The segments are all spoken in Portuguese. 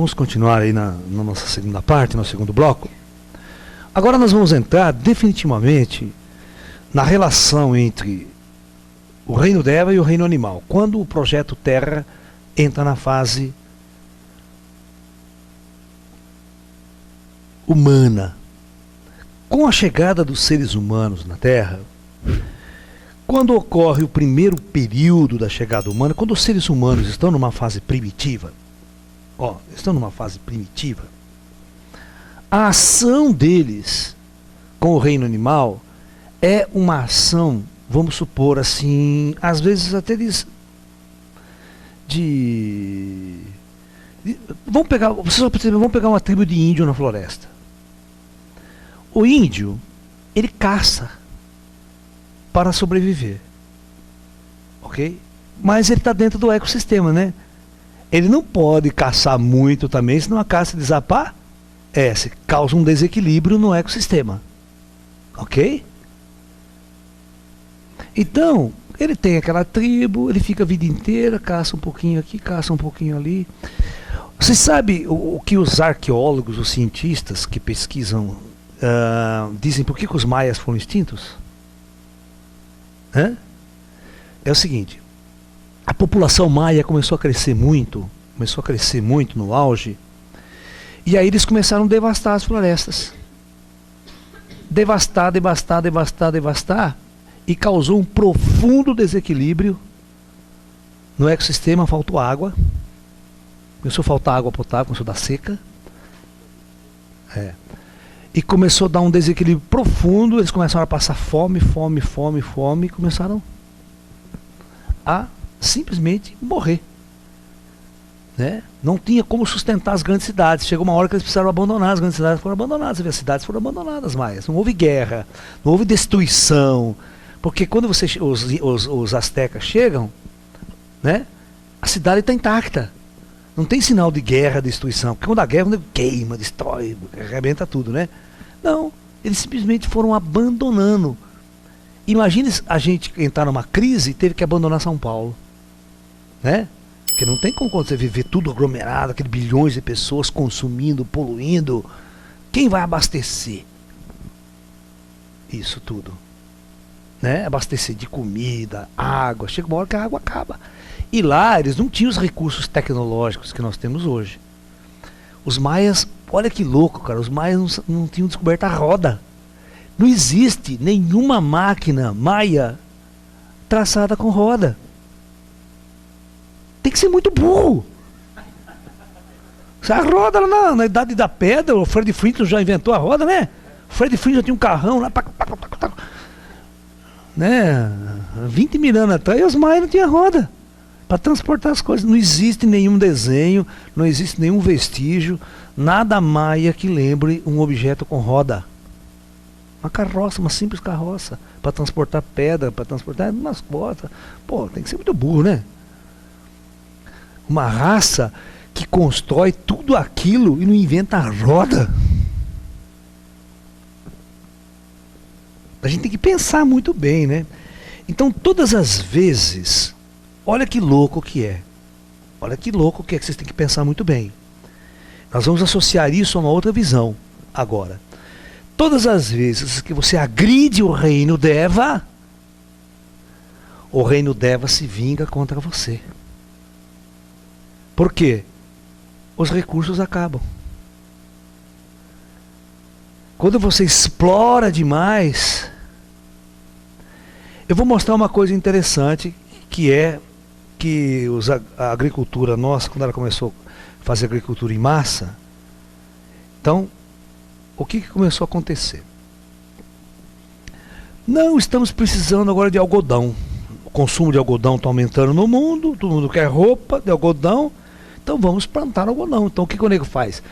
vamos continuar aí na nossa segunda parte, no segundo bloco. Agora nós vamos entrar definitivamente na relação entre o reino Deva e o reino animal. Quando o projeto Terra entra na fase humana. Com a chegada dos seres humanos na Terra, quando ocorre o primeiro período da chegada humana, quando os seres humanos estão numa fase primitiva, a ação deles com o reino animal é uma ação, vamos supor assim, às vezes até vamos pegar uma tribo de índio na floresta. O índio, ele caça para sobreviver, ok? Mas ele está dentro do ecossistema, né? Ele não pode caçar muito também, senão a caça desaparece, causa um desequilíbrio no ecossistema, ok? Então, ele tem aquela tribo, ele fica a vida inteira, caça um pouquinho aqui, caça um pouquinho ali. Você sabe o que os arqueólogos, os cientistas que pesquisam, dizem por que os maias foram extintos? É o seguinte, a população maia começou a crescer muito no auge, e aí eles começaram a devastar as florestas. Devastar, e causou um profundo desequilíbrio no ecossistema. Faltou água, começou a faltar água potável, começou a dar seca, e começou a dar um desequilíbrio profundo. Eles começaram a passar fome, e começaram a simplesmente morrer, né? Não tinha como sustentar as grandes cidades. Chegou uma hora que eles precisaram abandonar, as grandes cidades foram abandonadas, as cidades foram abandonadas, maias. Não houve guerra, não houve destruição, porque quando os astecas chegam, né, a cidade está intacta. Não tem sinal de guerra, destruição. Porque quando a guerra, queima, destrói, arrebenta tudo, né? Não, eles simplesmente foram abandonando. Imagine a gente entrar numa crise e teve que abandonar São Paulo, né? Porque não tem como você viver tudo aglomerado, aqueles bilhões de pessoas consumindo, poluindo. Quem vai abastecer isso tudo, né? Abastecer de comida, água. Chega uma hora que a água acaba. E lá eles não tinham os recursos tecnológicos que nós temos hoje. Os maias, olha que louco, cara, os maias não tinham descoberto a roda. Não existe nenhuma máquina maia traçada com roda. Tem que ser muito burro. A roda lá na idade da pedra, o Fred Flintstone já inventou a roda, né? O Fred Flintstone já tinha um carrão lá, né? 20 mil anos atrás, os maias não tinham roda para transportar as coisas. Não existe nenhum desenho, não existe nenhum vestígio, nada maia que lembre um objeto com roda. Uma carroça, uma simples carroça, para transportar pedra, para transportar umas costas. Pô, tem que ser muito burro, né? Uma raça que constrói tudo aquilo e não inventa a roda. A gente tem que pensar muito bem, né? Então, todas as vezes, olha que louco que é. Olha que louco que é, que vocês têm que pensar muito bem. Nós vamos associar isso a uma outra visão agora. Todas as vezes que você agride o reino Deva se vinga contra você. Por quê? Os recursos acabam. Quando você explora demais, eu vou mostrar uma coisa interessante, que é que a agricultura nossa, quando ela começou a fazer agricultura em massa, então, o que começou a acontecer? Não estamos precisando agora de algodão. O consumo de algodão está aumentando no mundo, todo mundo quer roupa de algodão, então vamos plantar algodão. Então o que o nego faz?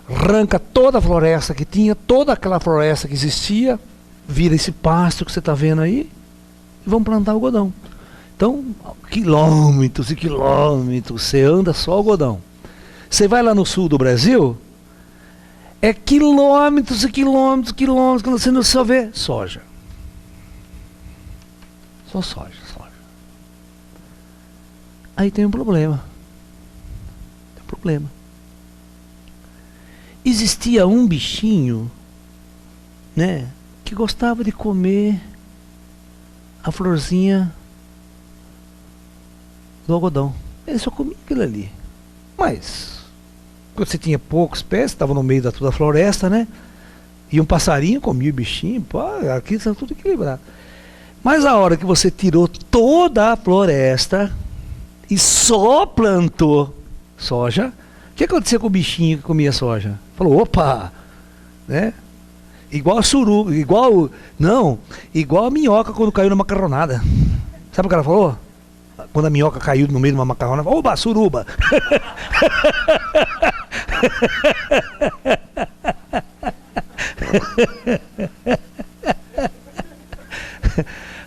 Arranca toda a floresta que tinha, toda aquela floresta que existia, vira esse pasto que você está vendo aí, e vamos plantar algodão. Então, quilômetros e quilômetros, você anda só algodão. Você vai lá no sul do Brasil, é quilômetros e quilômetros, quilômetros, você não só vê soja. Só soja. Aí tem um problema. existia um bichinho, né, que gostava de comer a florzinha do algodão. Ele só comia aquilo ali. Mas quando você tinha poucos pés, estava no meio da floresta, né? E um passarinho comia o bichinho, pô, aqui está tudo equilibrado. Mas a hora que você tirou toda a floresta e só plantou soja, o que aconteceu com o bichinho que comia soja? Falou, opa, né? Igual a suruba, igual a minhoca quando caiu na macarronada. Sabe o que ela falou? Quando a minhoca caiu no meio de uma macarronada, oba, suruba!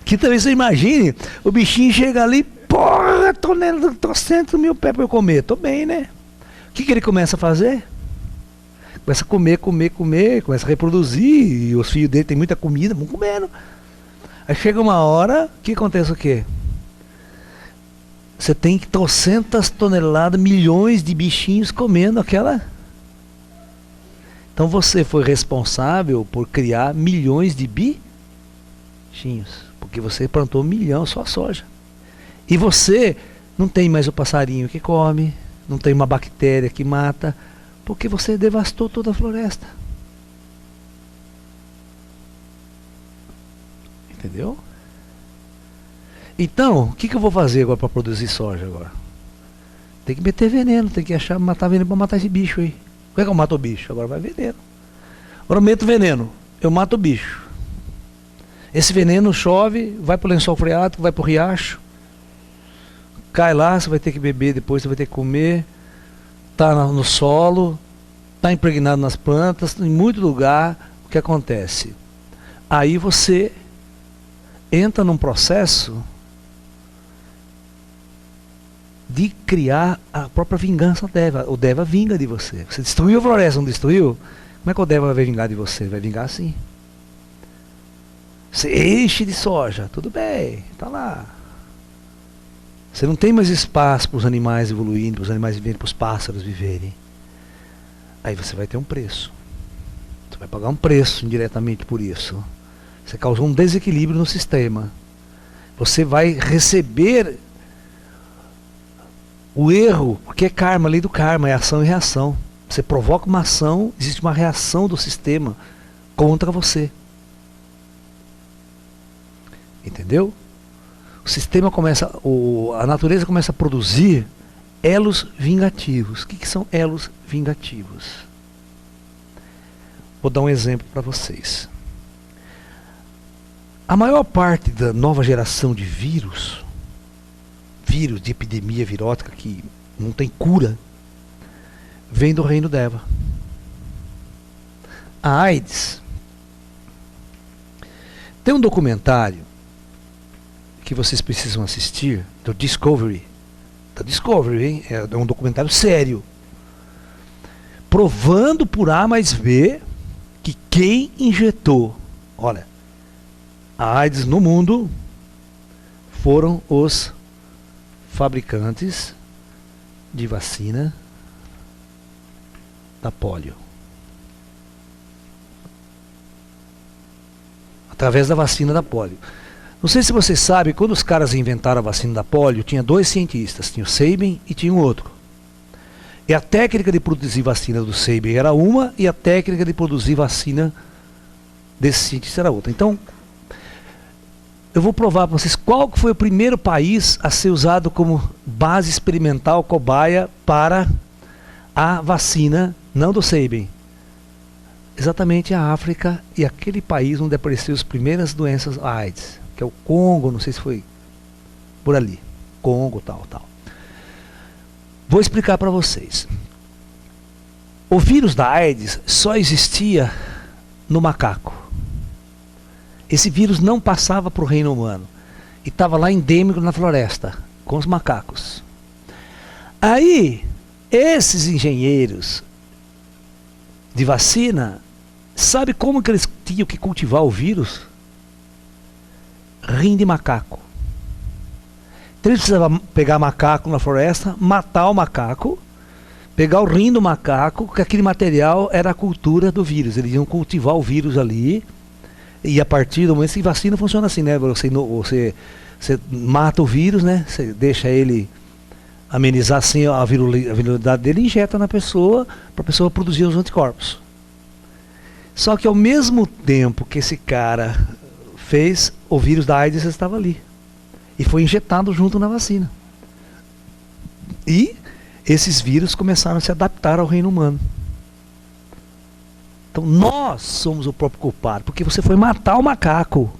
Que também você imagine, o bichinho chega ali, porra, tô 100 mil pés pra eu comer. Tô bem, né? O que ele começa a fazer? Começa a comer, começa a reproduzir, e os filhos dele tem muita comida, vão comendo. Aí chega uma hora, que acontece o quê? Você tem 300 toneladas, milhões de bichinhos comendo aquela. Então você foi responsável por criar milhões de bichinhos, porque você plantou 1 milhão só soja. E você não tem mais o passarinho que come, não tem uma bactéria que mata, porque você devastou toda a floresta. Entendeu? Então, o que eu vou fazer agora para produzir soja agora? Tem que meter veneno, tem que matar veneno para matar esse bicho aí. Como é que eu mato o bicho? Agora vai veneno. Agora eu meto veneno, eu mato o bicho. Esse veneno chove, vai para o lençol freático, vai para o riacho, cai lá, você vai ter que beber depois, você vai ter que comer. Está no solo, está impregnado nas plantas, em muito lugar. O que acontece? Aí você entra num processo de criar a própria vingança Deva. O Deva vinga de você. Você destruiu a floresta, não destruiu? Como é que o Deva vai vingar de você? Vai vingar assim. Você enche de soja, tudo bem, tá lá. Você não tem mais espaço para os animais evoluindo, para os animais viverem, para os pássaros viverem. Aí você vai ter um preço. Você vai pagar um preço indiretamente por isso. Você causou um desequilíbrio no sistema. Você vai receber o erro, porque é karma, a lei do karma, é ação e reação. Você provoca uma ação, existe uma reação do sistema contra você. Entendeu? O sistema começa, a natureza começa a produzir elos vingativos. O que são elos vingativos? Vou dar um exemplo para vocês. A maior parte da nova geração de vírus de epidemia virótica que não tem cura, vem do reino Deva. A AIDS. Tem um documentário que vocês precisam assistir, do Discovery. Da Discovery, hein? É um documentário sério. Provando por A mais B que quem injetou, olha, a AIDS no mundo foram os fabricantes de vacina da polio. Através da vacina da polio. Não sei se vocês sabem, quando os caras inventaram a vacina da polio, tinha 2 cientistas, tinha o Sabin e tinha um outro. E a técnica de produzir vacina do Sabin era uma, e a técnica de produzir vacina desse cientista era outra. Então, eu vou provar para vocês qual que foi o primeiro país a ser usado como base experimental, cobaia, para a vacina, não do Sabin. Exatamente a África e aquele país onde apareceram as primeiras doenças AIDS, que é o Congo, não sei se foi por ali, Congo, tal. Vou explicar para vocês. O vírus da AIDS só existia no macaco. Esse vírus não passava para o reino humano e estava lá endêmico na floresta, com os macacos. Aí, esses engenheiros de vacina, sabe como que eles tinham que cultivar o vírus? Rim de macaco. Então eles precisavam pegar macaco na floresta, matar o macaco, pegar o rim do macaco, que aquele material era a cultura do vírus. Eles iam cultivar o vírus ali. E a partir do momento que vacina funciona assim, né? Você mata o vírus, né? Você deixa ele amenizar assim a virilidade dele e injeta na pessoa para a pessoa produzir os anticorpos. Só que ao mesmo tempo que esse cara fez, o vírus da AIDS estava ali. E foi injetado junto na vacina. E esses vírus começaram a se adaptar ao reino humano. Então nós somos o próprio culpado, porque você foi matar o macaco.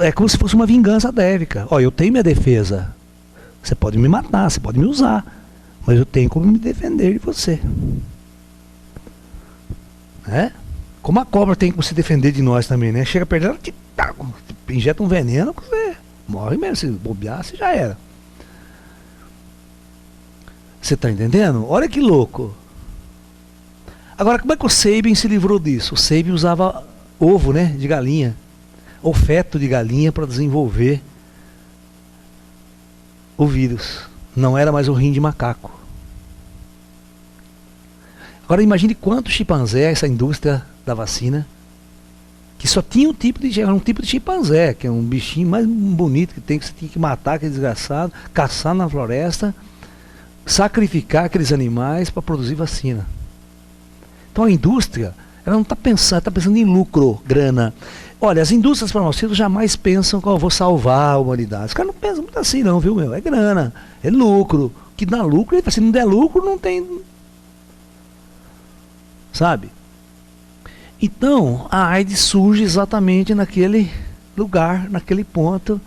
É como se fosse uma vingança dévica. Ó, eu tenho minha defesa. Você pode me matar, você pode me usar, mas eu tenho como me defender de você. Né? Como a cobra tem como se defender de nós também, né? Chega perto dela, injeta um veneno, você morre mesmo. Se bobear, você já era. Você está entendendo? Olha que louco. Agora, como é que o Sabin se livrou disso? O Sabin usava ovo, né, de galinha, ou feto de galinha para desenvolver o vírus. Não era mais o rim de macaco. Agora imagine quanto chimpanzé, essa indústria da vacina, que só tinha um tipo de chimpanzé, que é um bichinho mais bonito que você tinha que matar aquele desgraçado, caçar na floresta, sacrificar aqueles animais para produzir vacina. Então a indústria, ela não está pensando, está pensando em lucro, grana. Olha, as indústrias farmacêuticas jamais pensam que eu vou salvar a humanidade. Os caras não pensam muito assim não, viu, meu? É grana, é lucro. O que dá lucro, se não der lucro, não tem... Sabe? Então, a AIDS surge exatamente naquele lugar, naquele ponto.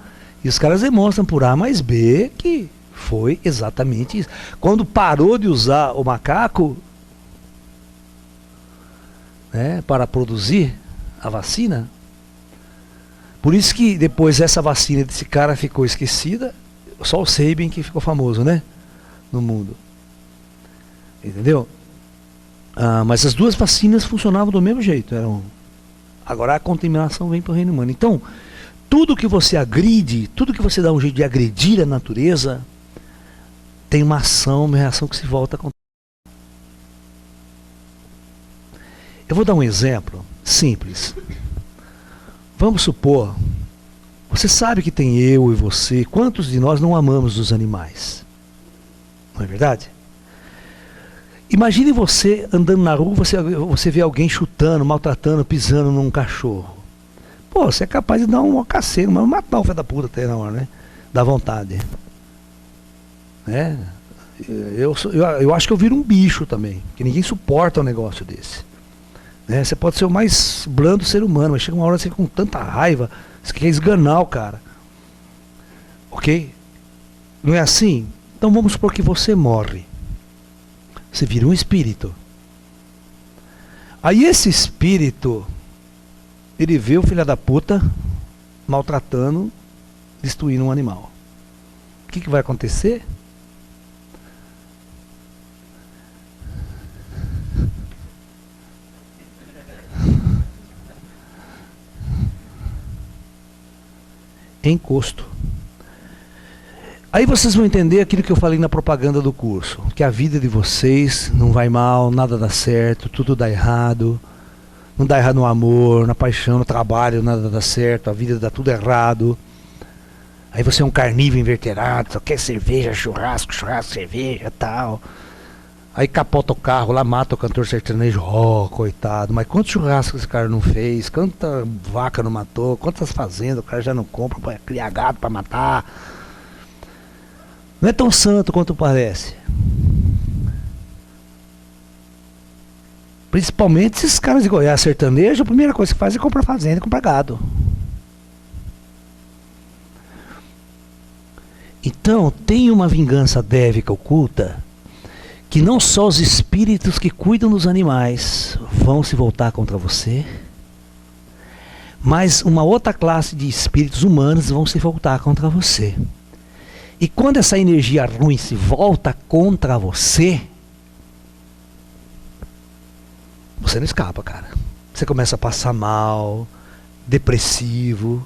E os caras demonstram por A mais B que foi exatamente isso. Quando parou de usar o macaco, né, para produzir a vacina, por isso que depois essa vacina desse cara ficou esquecida, só o Sabin que ficou famoso, né, no mundo. Entendeu? Mas as duas vacinas funcionavam do mesmo jeito. Agora a contaminação vem para o reino humano. Então, tudo que você agride, tudo que você dá um jeito de agredir a natureza, tem uma reação que se volta contra. Eu vou dar um exemplo simples. Vamos supor, você sabe que tem eu e você, quantos de nós não amamos os animais? Não é verdade? Imagine você andando na rua, você vê alguém chutando, maltratando, pisando num cachorro. Pô, você é capaz de dar um caceiro, mas matar o filho da puta até na hora, né? Dá vontade. Né? Eu acho que eu viro um bicho também, que ninguém suporta um negócio desse. Né? Você pode ser o mais blando ser humano, mas chega uma hora você com tanta raiva, você quer esganar o cara. Ok? Não é assim? Então vamos supor que você morre. Você vira um espírito. Aí esse espírito, ele vê o filho da puta maltratando, destruindo um animal. O que vai acontecer? Encosto. Aí vocês vão entender aquilo que eu falei na propaganda do curso, que a vida de vocês não vai mal, nada dá certo, tudo dá errado. Não dá errado no amor, na paixão, no trabalho, nada dá certo, a vida dá tudo errado. Aí você é um carnívoro inverterado, só quer cerveja, churrasco, cerveja e tal. Aí capota o carro lá, mata o cantor sertanejo, coitado. Mas quantos churrascos esse cara não fez? Quanta vaca não matou? Quantas fazendas o cara já não compra para criar gado para matar? Não é tão santo quanto parece. Principalmente esses caras de Goiás sertanejo, a primeira coisa que faz é comprar fazenda e comprar gado. Então, tem uma vingança dévica oculta, que não só os espíritos que cuidam dos animais vão se voltar contra você, mas uma outra classe de espíritos humanos vão se voltar contra você. E quando essa energia ruim se volta contra você, você não escapa, cara. Você começa a passar mal, depressivo,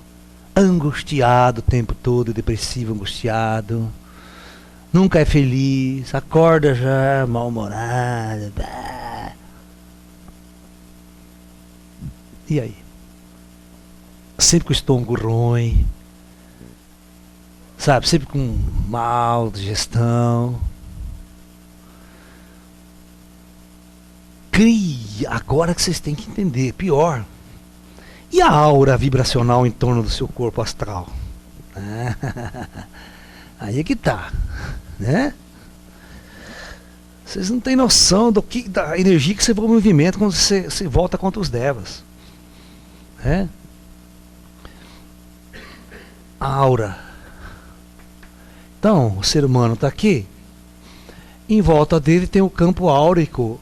angustiado o tempo todo, depressivo, angustiado, nunca é feliz, acorda já mal-humorado. E aí? Sempre com o estômago ruim, sabe? Sempre com mal digestão. Crie, agora que vocês têm que entender, pior. E a aura vibracional em torno do seu corpo astral? Aí é que tá, né? Vocês não têm noção da energia que você vai em movimento quando você volta contra os devas, né? A aura. Então, o ser humano está aqui, em volta dele tem o campo áurico.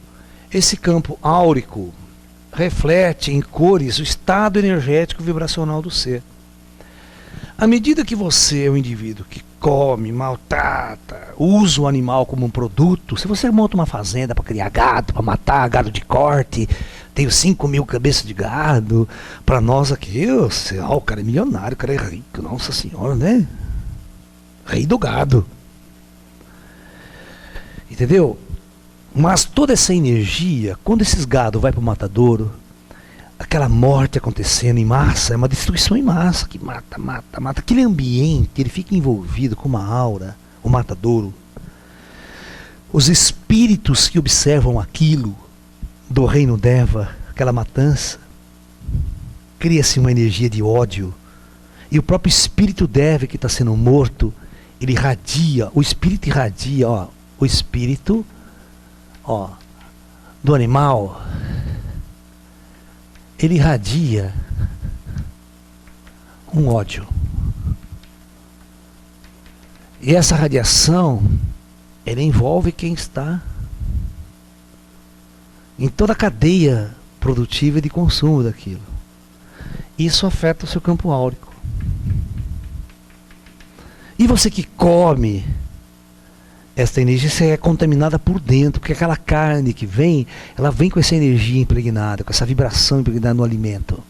Esse campo áurico reflete em cores o estado energético vibracional do ser. À medida que você é um indivíduo que come, maltrata, usa o animal como um produto, se você monta uma fazenda para criar gado, para matar gado de corte, tenho 5.000 cabeças de gado, para nós aqui, o cara é milionário, o cara é rico, nossa senhora, né? Rei do gado. Entendeu? Mas toda essa energia, quando esses gado vai para o matadouro, aquela morte acontecendo em massa, é uma destruição em massa, que mata, mata, mata. Aquele ambiente, ele fica envolvido com uma aura, o matadouro. Os espíritos que observam aquilo, do reino Deva, aquela matança, cria-se uma energia de ódio. E o próprio espírito Deva que está sendo morto, ele irradia, o espírito irradia, ó, o espírito, ó, do animal, ele irradia um ódio. E essa radiação, ela envolve quem está em toda a cadeia produtiva e de consumo daquilo. Isso afeta o seu campo áurico. E você que come essa energia, você é contaminada por dentro, porque aquela carne que vem, ela vem com essa energia impregnada, com essa vibração impregnada no alimento.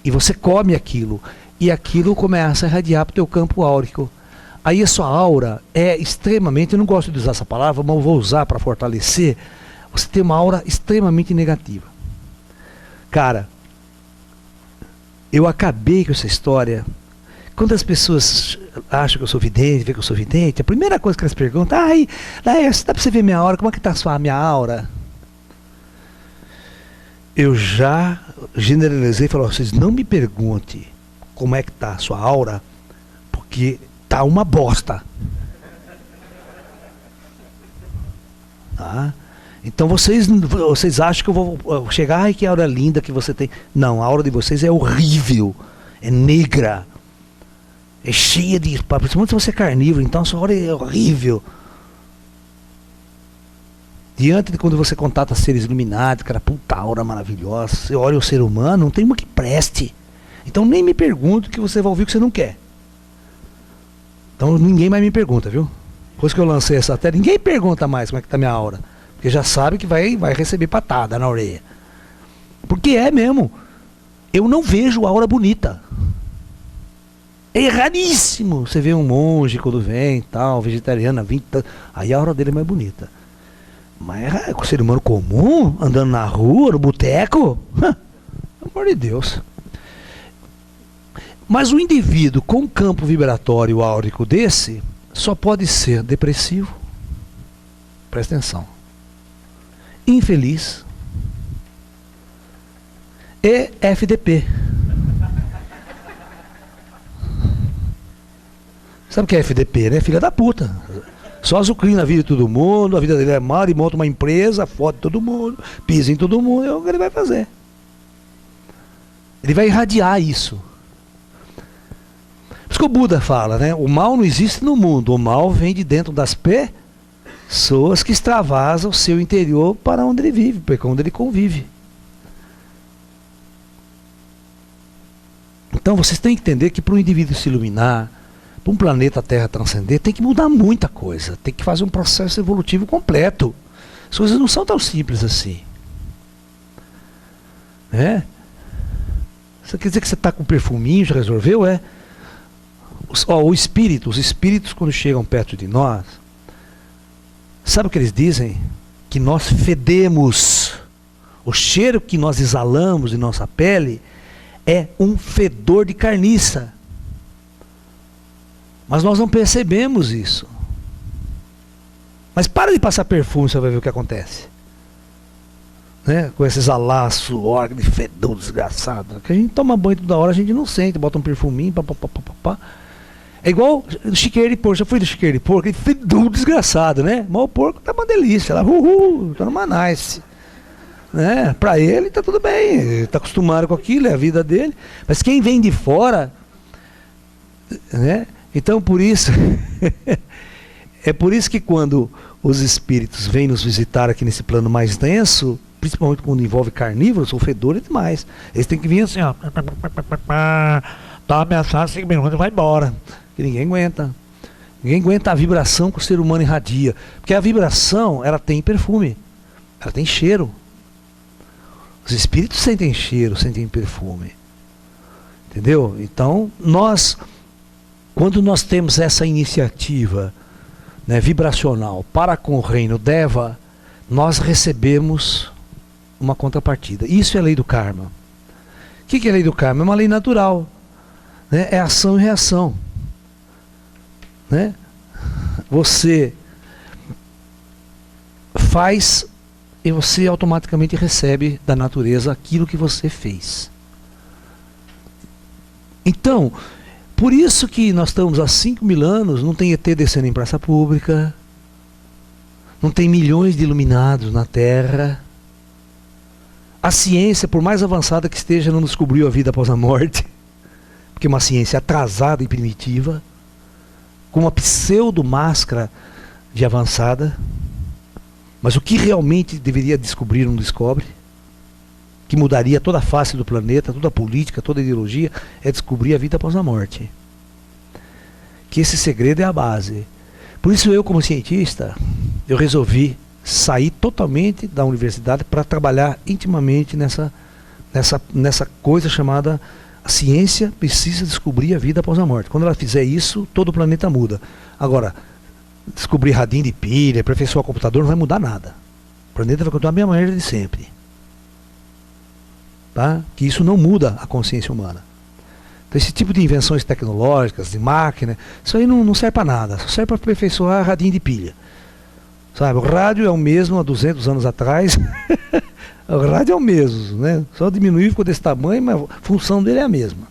E você come aquilo, e aquilo começa a irradiar para o teu campo áurico. Aí a sua aura é extremamente, eu não gosto de usar essa palavra, mas eu vou usar para fortalecer, você tem uma aura extremamente negativa. Cara, eu acabei com essa história. Quando as pessoas acham que eu sou vidente, vê que eu sou vidente, a primeira coisa que elas perguntam, dá pra você ver minha aura, como é que tá a minha aura? Eu já generalizei e falei, vocês não me perguntem como é que tá a sua aura, porque tá uma bosta. Tá? Então vocês acham que eu vou chegar, ai que aura linda que você tem. Não, a aura de vocês é horrível, é negra. É cheia de... Principalmente se você é carnívoro, então a sua aura é horrível. Diante de quando você contata seres iluminados, cara, puta aura maravilhosa, você olha o ser humano, não tem uma que preste. Então nem me pergunte que você vai ouvir o que você não quer. Então ninguém mais me pergunta, viu? Depois que eu lancei essa tela, ninguém pergunta mais como é que tá minha aura. Porque já sabe que vai receber patada na orelha. Porque é mesmo. Eu não vejo aura bonita. É raríssimo você vê um monge quando vem, tal, vegetariana, aí a aura dele é mais bonita. Mas o ser humano comum, andando na rua, no boteco, pelo amor de Deus. Mas o indivíduo com um campo vibratório áurico desse, só pode ser depressivo, presta atenção, infeliz e FDP. Sabe o que é FDP, né? Filha da puta. Só azucrina a vida de todo mundo, a vida dele é má, ele monta uma empresa, fode todo mundo, pisa em todo mundo, é o que ele vai fazer. Ele vai irradiar isso. Por isso que o Buda fala, né? O mal não existe no mundo, o mal vem de dentro das pessoas que extravasam o seu interior para onde ele vive, para onde ele convive. Então vocês têm que entender que para o indivíduo se iluminar, para um planeta Terra transcender, tem que mudar muita coisa. Tem que fazer um processo evolutivo completo. As coisas não são tão simples assim. Isso quer dizer que você está com perfuminho, já resolveu? Os espíritos quando chegam perto de nós, sabe o que eles dizem? Que nós fedemos. O cheiro que nós exalamos de nossa pele é um fedor de carniça. Mas nós não percebemos isso. Mas para de passar perfume, você vai ver o que acontece. Né? Com esse exalar, suor, de fedor desgraçado. Que a gente toma banho toda hora, a gente não sente, bota um perfuminho, pá. É igual chiqueiro de porco. Já fui do chiqueiro de porco, aquele fedor desgraçado, né? Mas o porco tá uma delícia, lá, tá numa nice. Né? Pra ele tá tudo bem, ele tá acostumado com aquilo, é a vida dele. Mas quem vem de fora, né? Então por isso, é por isso que quando os espíritos vêm nos visitar aqui nesse plano mais denso, principalmente quando envolve carnívoros, o fedor é demais. Eles têm que vir assim, ó, tá ameaçado 5 minutos e vai embora. Que ninguém aguenta. Ninguém aguenta a vibração que o ser humano irradia. Porque a vibração, ela tem perfume, ela tem cheiro. Os espíritos sentem cheiro, sentem perfume. Entendeu? Então, quando nós temos essa iniciativa, né, vibracional para com o reino Deva, nós recebemos uma contrapartida. Isso é a lei do karma. O que é a lei do karma? É uma lei natural. Né? É ação e reação. Né? Você faz e você automaticamente recebe da natureza aquilo que você fez. Então, por isso que nós estamos há 5.000 anos, não tem ET descendo em praça pública, não tem milhões de iluminados na Terra. A ciência, por mais avançada que esteja, não descobriu a vida após a morte, porque é uma ciência atrasada e primitiva, com uma pseudo-máscara de avançada. Mas o que realmente deveria descobrir não descobre, que mudaria toda a face do planeta, toda a política, toda a ideologia, é descobrir a vida após a morte. Que esse segredo é a base. Por isso eu, como cientista, eu resolvi sair totalmente da universidade para trabalhar intimamente nessa coisa chamada a ciência precisa descobrir a vida após a morte. Quando ela fizer isso, todo o planeta muda. Agora, descobrir radinho de pilha, aperfeiçoar o computador não vai mudar nada. O planeta vai continuar a mesma maneira de sempre. Tá? Que isso não muda a consciência humana. Então esse tipo de invenções tecnológicas, de máquina, isso aí não serve para nada. Só serve para aperfeiçoar radinho de pilha. Sabe, o rádio é o mesmo há 200 anos atrás. O rádio é o mesmo, né? Só diminuiu, ficou desse tamanho, mas a função dele é a mesma.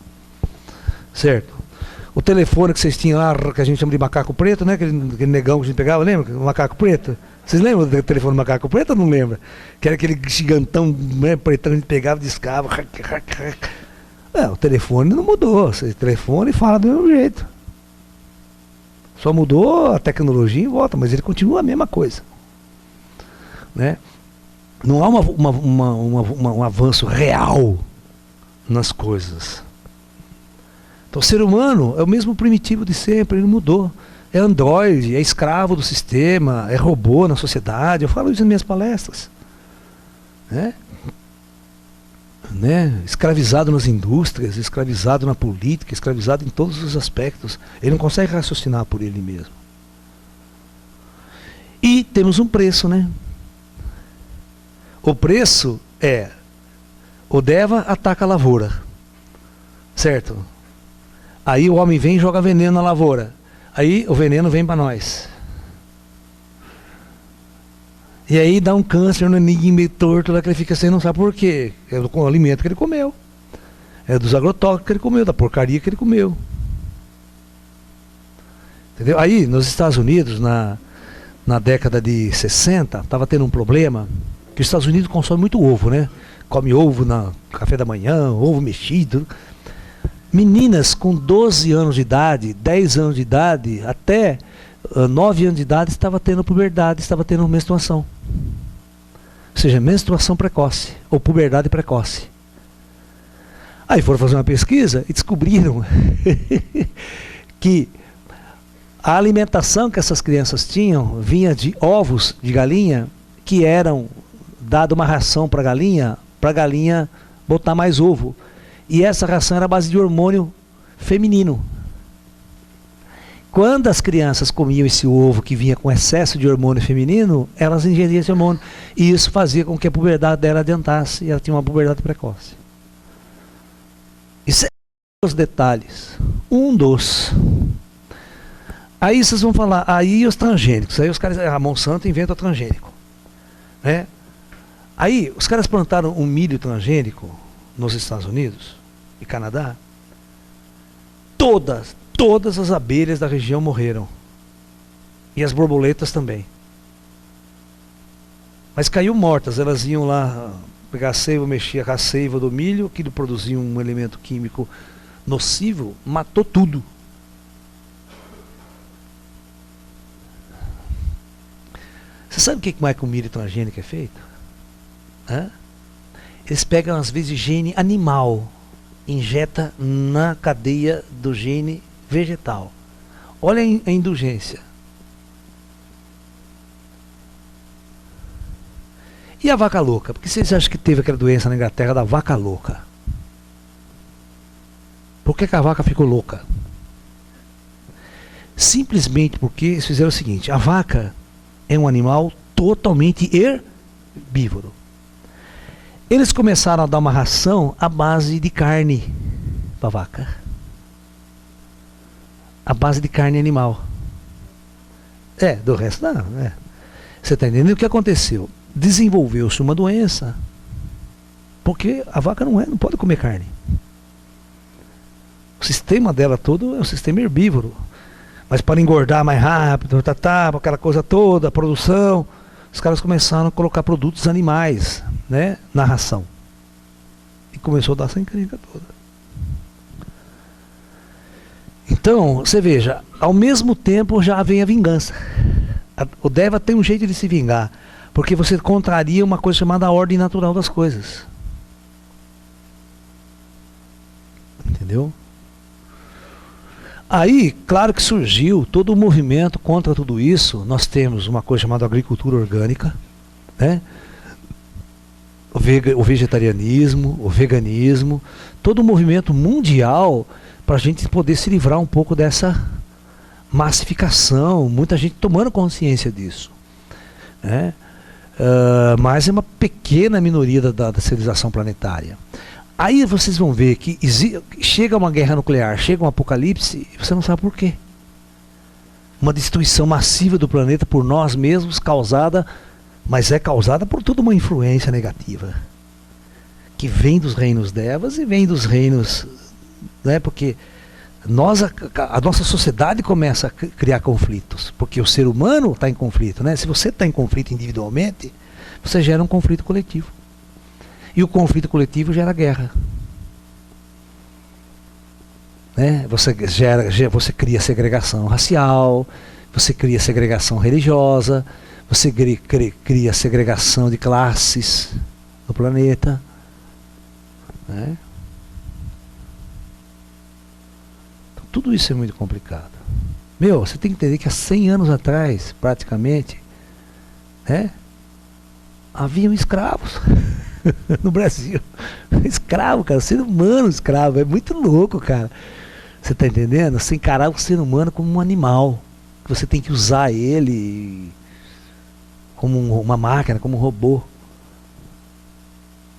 Certo? O telefone que vocês tinham lá, que a gente chama de macaco preto, né? Aquele negão que a gente pegava, lembra? O macaco preto. Vocês lembram do telefone do macaco preto ou não lembra? Que era aquele gigantão, né, pretão, a gente pegava, discava. O telefone não mudou. O telefone fala do mesmo jeito. Só mudou a tecnologia em volta, mas ele continua a mesma coisa. Né? Não há um avanço real nas coisas. Então o ser humano é o mesmo primitivo de sempre, ele não mudou. É androide, é escravo do sistema, é robô na sociedade. Eu falo isso nas minhas palestras. Né? Escravizado nas indústrias, escravizado na política, escravizado em todos os aspectos. Ele não consegue raciocinar por ele mesmo. E temos um preço, né? O preço é: o Deva ataca a lavoura, certo? Aí o homem vem e joga veneno na lavoura. Aí o veneno vem para nós. E aí dá um câncer no ninguém meio torto lá, que ele fica assim, não sabe por quê. É do alimento que ele comeu. É dos agrotóxicos que ele comeu, da porcaria que ele comeu. Entendeu? Aí, nos Estados Unidos, na década de 60, estava tendo um problema, que os Estados Unidos consomem muito ovo, né? Come ovo no café da manhã, ovo mexido. Meninas com 12 anos de idade, 10 anos de idade, até 9 anos de idade, estava tendo puberdade, estava tendo menstruação. Ou seja, menstruação precoce, ou puberdade precoce. Aí foram fazer uma pesquisa e descobriram que a alimentação que essas crianças tinham vinha de ovos de galinha, que eram dado uma ração para a galinha botar mais ovo. E essa ração era a base de hormônio feminino. quando as crianças comiam esse ovo que vinha com excesso de hormônio feminino, elas ingeriam esse hormônio. E isso fazia com que a puberdade dela adiantasse e ela tinha uma puberdade precoce. Isso é os detalhes. Um dos. Aí vocês vão falar, aí os transgênicos, aí os caras, a Monsanto inventa o transgênico. Né? Aí os caras plantaram um milho transgênico nos Estados Unidos e Canadá. Todas as abelhas da região morreram. E as borboletas também. Mas caiu mortas, elas iam lá pegar a seiva, mexia com a seiva do milho, aquilo produzia um elemento químico nocivo, matou tudo. Você sabe o que mais com o milho transgênico é feito? Hã? Eles pegam às vezes gene animal, injeta na cadeia do gene vegetal. Olha a indulgência. E a vaca louca? Por que vocês acham que teve aquela doença na Inglaterra da vaca louca? Por que a vaca ficou louca? Simplesmente porque eles fizeram o seguinte: a vaca é um animal totalmente herbívoro. Eles começaram a dar uma ração à base de carne para a vaca. À base de carne animal. Do resto não. Você está entendendo o que aconteceu? Desenvolveu-se uma doença porque a vaca não pode comer carne. O sistema dela todo é um sistema herbívoro. Mas para engordar mais rápido, aquela coisa toda, a produção, os caras começaram a colocar produtos animais, né, na ração. E começou a dar essa encrenca toda. Então, você veja, ao mesmo tempo já vem a vingança. O Deva tem um jeito de se vingar, porque você contraria uma coisa chamada ordem natural das coisas. Entendeu? Aí, claro que surgiu todo o movimento contra tudo isso. Nós temos uma coisa chamada agricultura orgânica, né? O vegetarianismo, o veganismo, todo o movimento mundial para a gente poder se livrar um pouco dessa massificação, muita gente tomando consciência disso, né? Mas é uma pequena minoria da civilização planetária. Aí vocês vão ver que chega uma guerra nuclear, chega um apocalipse, e você não sabe por quê. Uma destruição massiva do planeta por nós mesmos, mas é causada por toda uma influência negativa, que vem dos reinos Devas e vem dos reinos, né, porque a nossa sociedade começa a criar conflitos, porque o ser humano está em conflito, né? Se você está em conflito individualmente, você gera um conflito coletivo. E o conflito coletivo gera guerra. Né? Você cria segregação racial, você cria segregação religiosa, você cria segregação de classes no planeta. Né? Então, tudo isso é muito complicado. Você tem que entender que há 100 anos atrás, praticamente, né, haviam escravos. No Brasil. Escravo, cara, ser humano escravo, é muito louco, cara. Você tá entendendo? Você encarar o ser humano como um animal, você tem que usar ele como uma máquina, como um robô,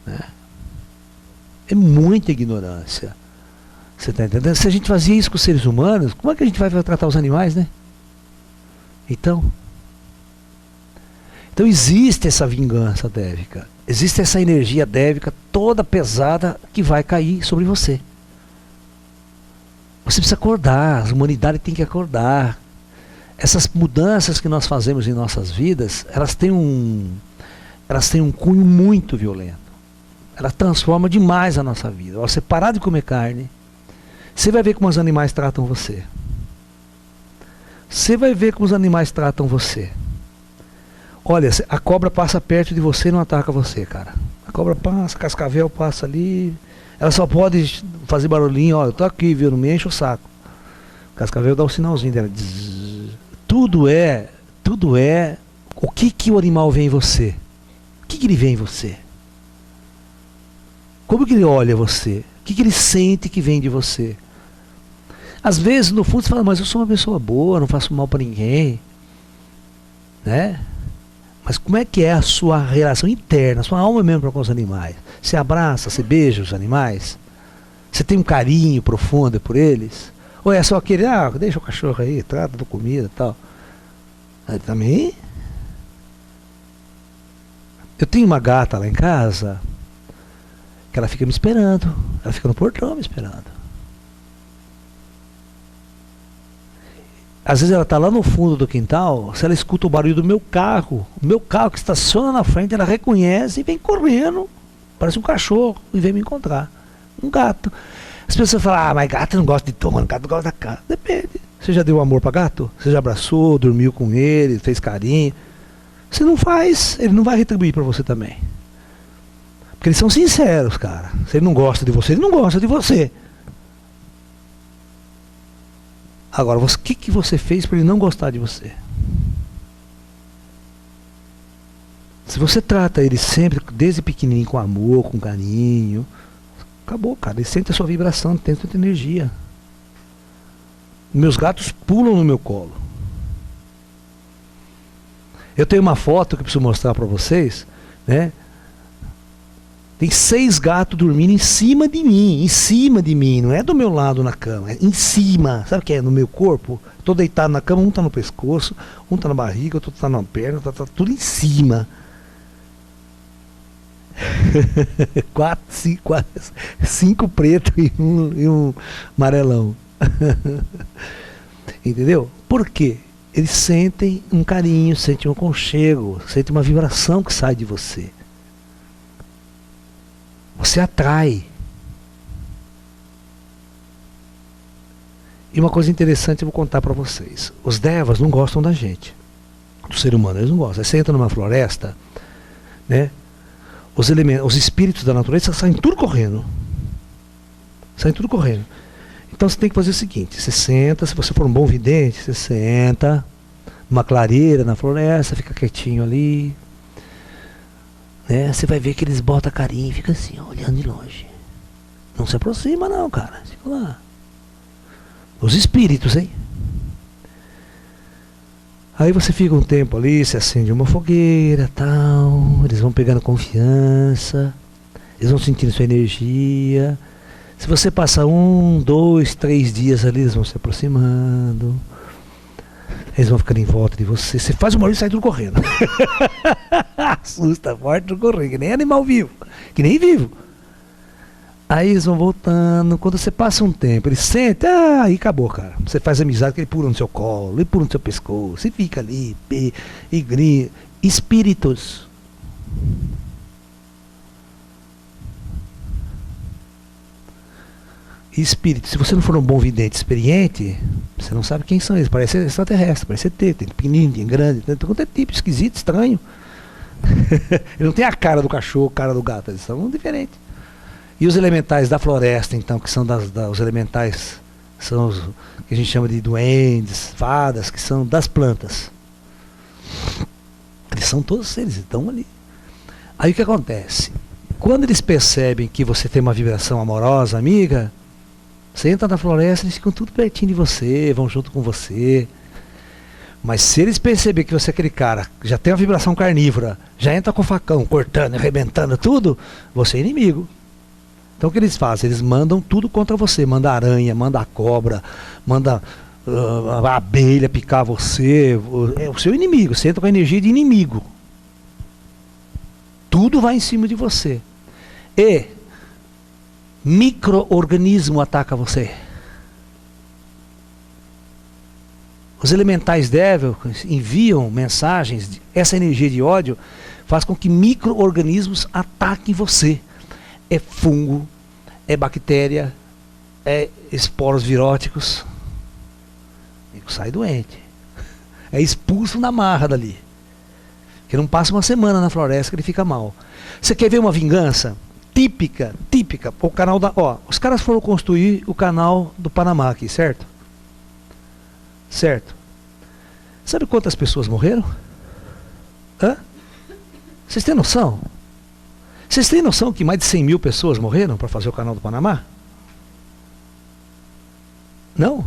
né? É muita ignorância. Você tá entendendo? Se a gente fazia isso com os seres humanos, como é que a gente vai tratar os animais, né? Então existe essa vingança dévica. Existe essa energia dévica toda pesada que vai cair sobre você. Você precisa acordar, a humanidade tem que acordar. Essas mudanças que nós fazemos em nossas vidas, elas têm um cunho muito violento. Ela transforma demais a nossa vida. Você parar de comer carne, você vai ver como os animais tratam você. Você vai ver como os animais tratam você. Olha, a cobra passa perto de você e não ataca você, cara. A cobra passa, cascavel passa ali. Ela só pode fazer barulhinho, ó, eu tô aqui, viu? Não me enche o saco. O cascavel dá o sinalzinho dela. Tudo é o que o animal vê em você. O que ele vê em você? Como que ele olha você? O que ele sente que vem de você? Às vezes, no fundo, você fala, mas eu sou uma pessoa boa, não faço mal para ninguém, né? Mas como é que é a sua relação interna, a sua alma mesmo com os animais? Você abraça, você beija os animais? Você tem um carinho profundo por eles? Ou é só aquele, deixa o cachorro aí, trata da comida e tal? Aí, também... Eu tenho uma gata lá em casa, que ela fica me esperando, ela fica no portão me esperando. Às vezes ela está lá no fundo do quintal, se ela escuta o barulho do meu carro, o meu carro que estaciona na frente, ela reconhece e vem correndo, parece um cachorro, e vem me encontrar. Um gato. As pessoas falam, mas gato não gosta de dono, gato gosta da casa. Depende. Você já deu amor para gato? Você já abraçou, dormiu com ele, fez carinho? Você não faz, ele não vai retribuir para você também. Porque eles são sinceros, cara. Se ele não gosta de você, ele não gosta de você. Agora, o que você fez para ele não gostar de você? Se você trata ele sempre, desde pequenininho, com amor, com carinho, acabou, cara. Ele sente a sua vibração, tem tanta energia. Meus gatos pulam no meu colo. Eu tenho uma foto que eu preciso mostrar para vocês, né? Tem 6 gatos dormindo em cima de mim, não é do meu lado na cama, é em cima, sabe o que é? No meu corpo, tô deitado na cama, um tá no pescoço, um tá na barriga, outro tá na perna, tá tudo em cima. 5 pretos e um amarelão. Entendeu? Por quê? Eles sentem um carinho, sentem um aconchego, sentem uma vibração que sai de você. Você atrai. E uma coisa interessante eu vou contar para vocês. Os devas não gostam da gente. Do ser humano, eles não gostam. Você entra numa floresta, né? Os espíritos da natureza saem tudo correndo. Saem tudo correndo. Então você tem que fazer o seguinte, você senta, se você for um bom vidente, você senta numa clareira na floresta, fica quietinho ali, né? Você vai ver que eles botam a carinha e fica assim, ó, olhando de longe. Não se aproxima não, cara. Fica lá. Os espíritos, hein? Aí você fica um tempo ali, se acende uma fogueira, tal, eles vão pegando confiança, eles vão sentindo sua energia. Se você passar 1, 2, 3 dias ali, eles vão se aproximando. Eles vão ficando em volta de você. Você faz um barulho e sai tudo correndo. Assusta, forte, tudo correndo. Que nem animal vivo. Que nem vivo. Aí eles vão voltando. Quando você passa um tempo, eles sentem. Aí acabou, cara. Você faz amizade, que ele pula no seu colo, ele pula no seu pescoço. Você fica ali e grita. Espíritos. Espírito, se você não for um bom vidente experiente, você não sabe quem são eles. Parece extraterrestre, parece ET, tem pequenininho, tem grande, tem todo tipo esquisito, estranho. Ele não tem a cara do cachorro, a cara do gato, eles são diferentes. E os elementais da floresta, então, que são os elementais, são os que a gente chama de duendes, fadas, que são das plantas. Eles são todos eles, estão ali. Aí o que acontece? Quando eles percebem que você tem uma vibração amorosa, amiga, você entra na floresta, eles ficam tudo pertinho de você, vão junto com você. Mas se eles perceberem que você é aquele cara que já tem uma vibração carnívora, já entra com o facão, cortando, arrebentando tudo, você é inimigo. Então o que eles fazem? Eles mandam tudo contra você. Manda aranha, manda cobra, manda a abelha picar você. É o seu inimigo, você entra com a energia de inimigo. Tudo vai em cima de você. E micro-organismo ataca você. Os elementais devil enviam mensagens, essa energia de ódio faz com que micro-organismos ataquem você. É fungo, é bactéria, é esporos viróticos. E sai doente. É expulso na marra dali. Que não passa uma semana na floresta que ele fica mal. Você quer ver uma vingança? Típica, o canal da... Ó, os caras foram construir o canal do Panamá aqui, certo? Certo. Sabe quantas pessoas morreram? Hã? Vocês têm noção? Vocês têm noção que mais de 100 mil pessoas morreram para fazer o canal do Panamá? Não?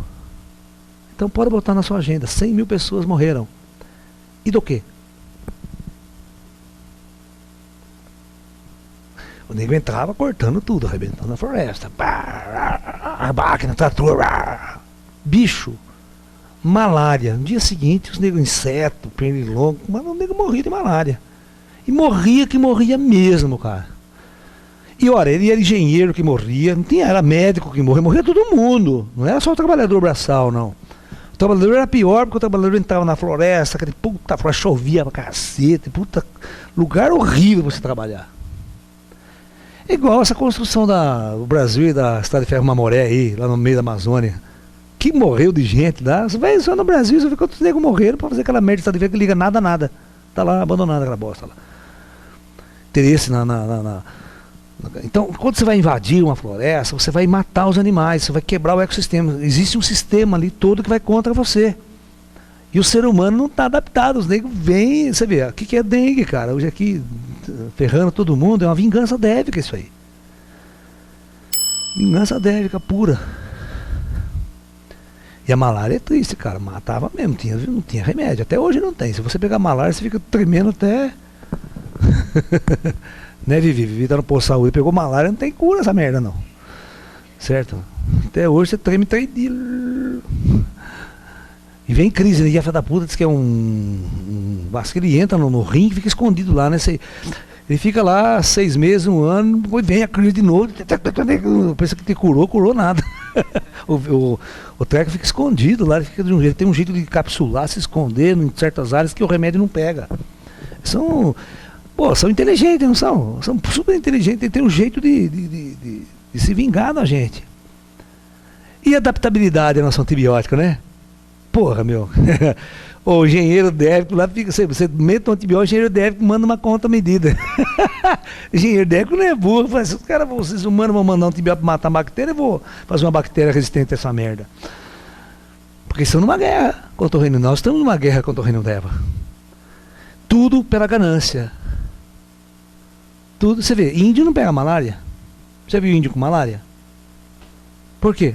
Então pode botar na sua agenda, 100 mil pessoas morreram. E do quê? O nego entrava cortando tudo, arrebentando a floresta. A máquina, trator. Bicho, malária. No dia seguinte, os negros inseto, pernilongo, mas o nego morria de malária. E morria que morria mesmo, cara. E olha, ele era engenheiro que morria, não tinha, era médico que morria todo mundo. Não era só o trabalhador braçal, não. O trabalhador era pior porque o trabalhador entrava na floresta, aquele puta floresta, chovia pra cacete, puta lugar horrível pra você trabalhar. É igual essa construção do Brasil e da Estrada de Ferro Mamoré aí, lá no meio da Amazônia. Que morreu de gente lá. Você vai só no Brasil, você vê quantos negros morreram pra fazer aquela merda de Estrada de Ferro que liga nada a nada. Tá lá abandonada aquela bosta lá. Interesse Então, quando você vai invadir uma floresta, você vai matar os animais, você vai quebrar o ecossistema. Existe um sistema ali todo que vai contra você. E o ser humano não está adaptado. Os negros vêm, você vê, o que é dengue, cara? Hoje aqui, ferrando todo mundo, é uma vingança dévica isso aí. Vingança dévica pura. E a malária é triste, cara. Matava mesmo, não tinha remédio. Até hoje não tem. Se você pegar malária, você fica tremendo até... Né, Vivi? Vivi tá no posto de saúde, pegou malária, não tem cura essa merda, não. Certo? Até hoje você treme 3 dias. E vem crise, né? E a filha da puta diz que é acho que ele entra no rim e fica escondido lá, né? Ele fica lá 6 meses, 1 ano, depois vem a crise de novo. Pensa que te curou nada. O treco fica escondido lá, ele fica de um jeito, tem um jeito de capsular, se esconder em certas áreas que o remédio não pega. São inteligentes, não são? São super inteligentes, tem um jeito de se vingar da gente. E a adaptabilidade à nosso antibiótico, né? Porra, meu. O engenheiro débico lá fica, você mete um antibiótico, o engenheiro débico manda uma conta medida. Engenheiro débico não é burro, faz, vocês humanos vão mandar um antibiótico para matar a bactéria, eu vou fazer uma bactéria resistente a essa merda. Porque estão numa guerra contra o reino, nós estamos numa guerra contra o reino Deva. Tudo pela ganância. Tudo, você vê, índio não pega malária. Você viu índio com malária? Por quê?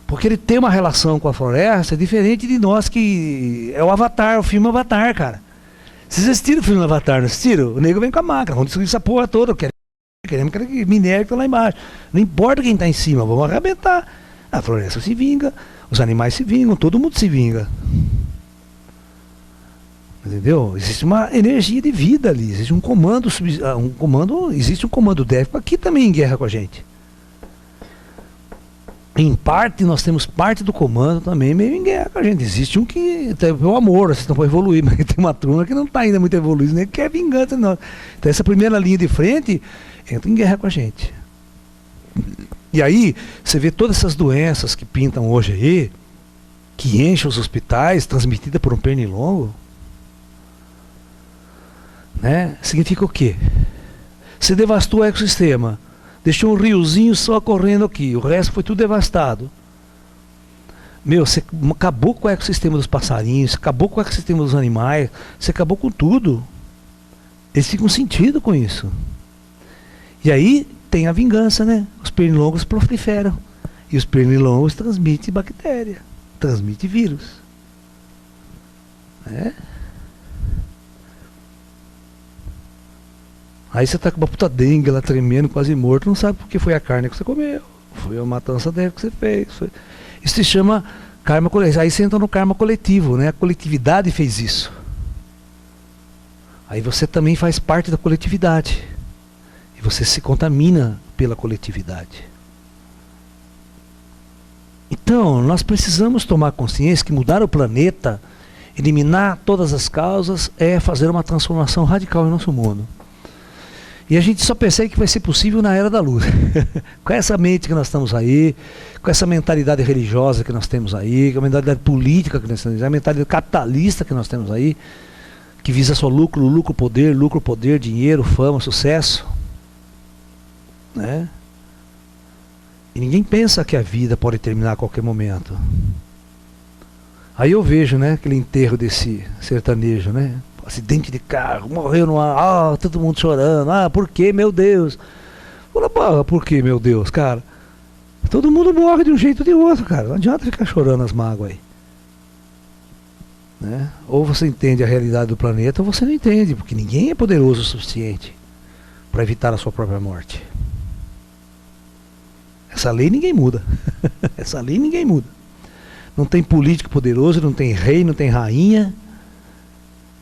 Porque ele tem uma relação com a floresta diferente de nós, que é o Avatar, o filme Avatar, cara. Vocês assistiram o filme Avatar, não assistiram? O nego vem com a máquina, vamos destruir essa porra toda, queremos que minério que tá lá embaixo. Não importa quem está em cima, vamos arrebentar. A floresta se vinga, os animais se vingam, todo mundo se vinga. Entendeu? Existe uma energia de vida ali, existe um comando, existe um comando dévico aqui também em guerra com a gente. Em parte, nós temos parte do comando também meio em guerra com a gente. Existe um que tem o amor, vocês estão para evoluir, mas tem uma turma que não está ainda muito evoluída, nem quer vingança, não. Então essa primeira linha de frente entra em guerra com a gente. E aí, você vê todas essas doenças que pintam hoje aí, que enchem os hospitais, transmitida por um pernilongo, né? Significa o quê? Você devastou o ecossistema, deixou um riozinho só correndo aqui, o resto foi tudo devastado. Meu, você acabou com o ecossistema dos passarinhos, acabou com o ecossistema dos animais, você acabou com tudo. Eles ficam sentido com isso. E aí tem a vingança, né? Os pernilongos proliferam. E os pernilongos transmitem bactéria, transmitem vírus. Né? Aí você tá com uma puta dengue lá tremendo, quase morto, não sabe porque foi a carne que você comeu, foi a matança dele que você fez. Isso se chama karma coletivo. Aí você entra no karma coletivo, né? A coletividade fez isso. Aí você também faz parte da coletividade. E você se contamina pela coletividade. Então, nós precisamos tomar consciência que mudar o planeta, eliminar todas as causas, é fazer uma transformação radical em nosso mundo. E a gente só percebe que vai ser possível na era da luz. Com essa mente que nós estamos aí, com essa mentalidade religiosa que nós temos aí, com a mentalidade política que nós temos aí, a mentalidade capitalista que nós temos aí, que visa só lucro, poder, dinheiro, fama, sucesso. Né? E ninguém pensa que a vida pode terminar a qualquer momento. Aí eu vejo, né, aquele enterro desse sertanejo, né? Acidente de carro, morreu no ar, todo mundo chorando, por que, meu Deus? Fala, por que, meu Deus, cara? Todo mundo morre de um jeito ou de outro, cara. Não adianta ficar chorando as mágoas aí. Né? Ou você entende a realidade do planeta, ou você não entende, porque ninguém é poderoso o suficiente para evitar a sua própria morte. Essa lei ninguém muda. Essa lei ninguém muda. Não tem político poderoso, não tem rei, não tem rainha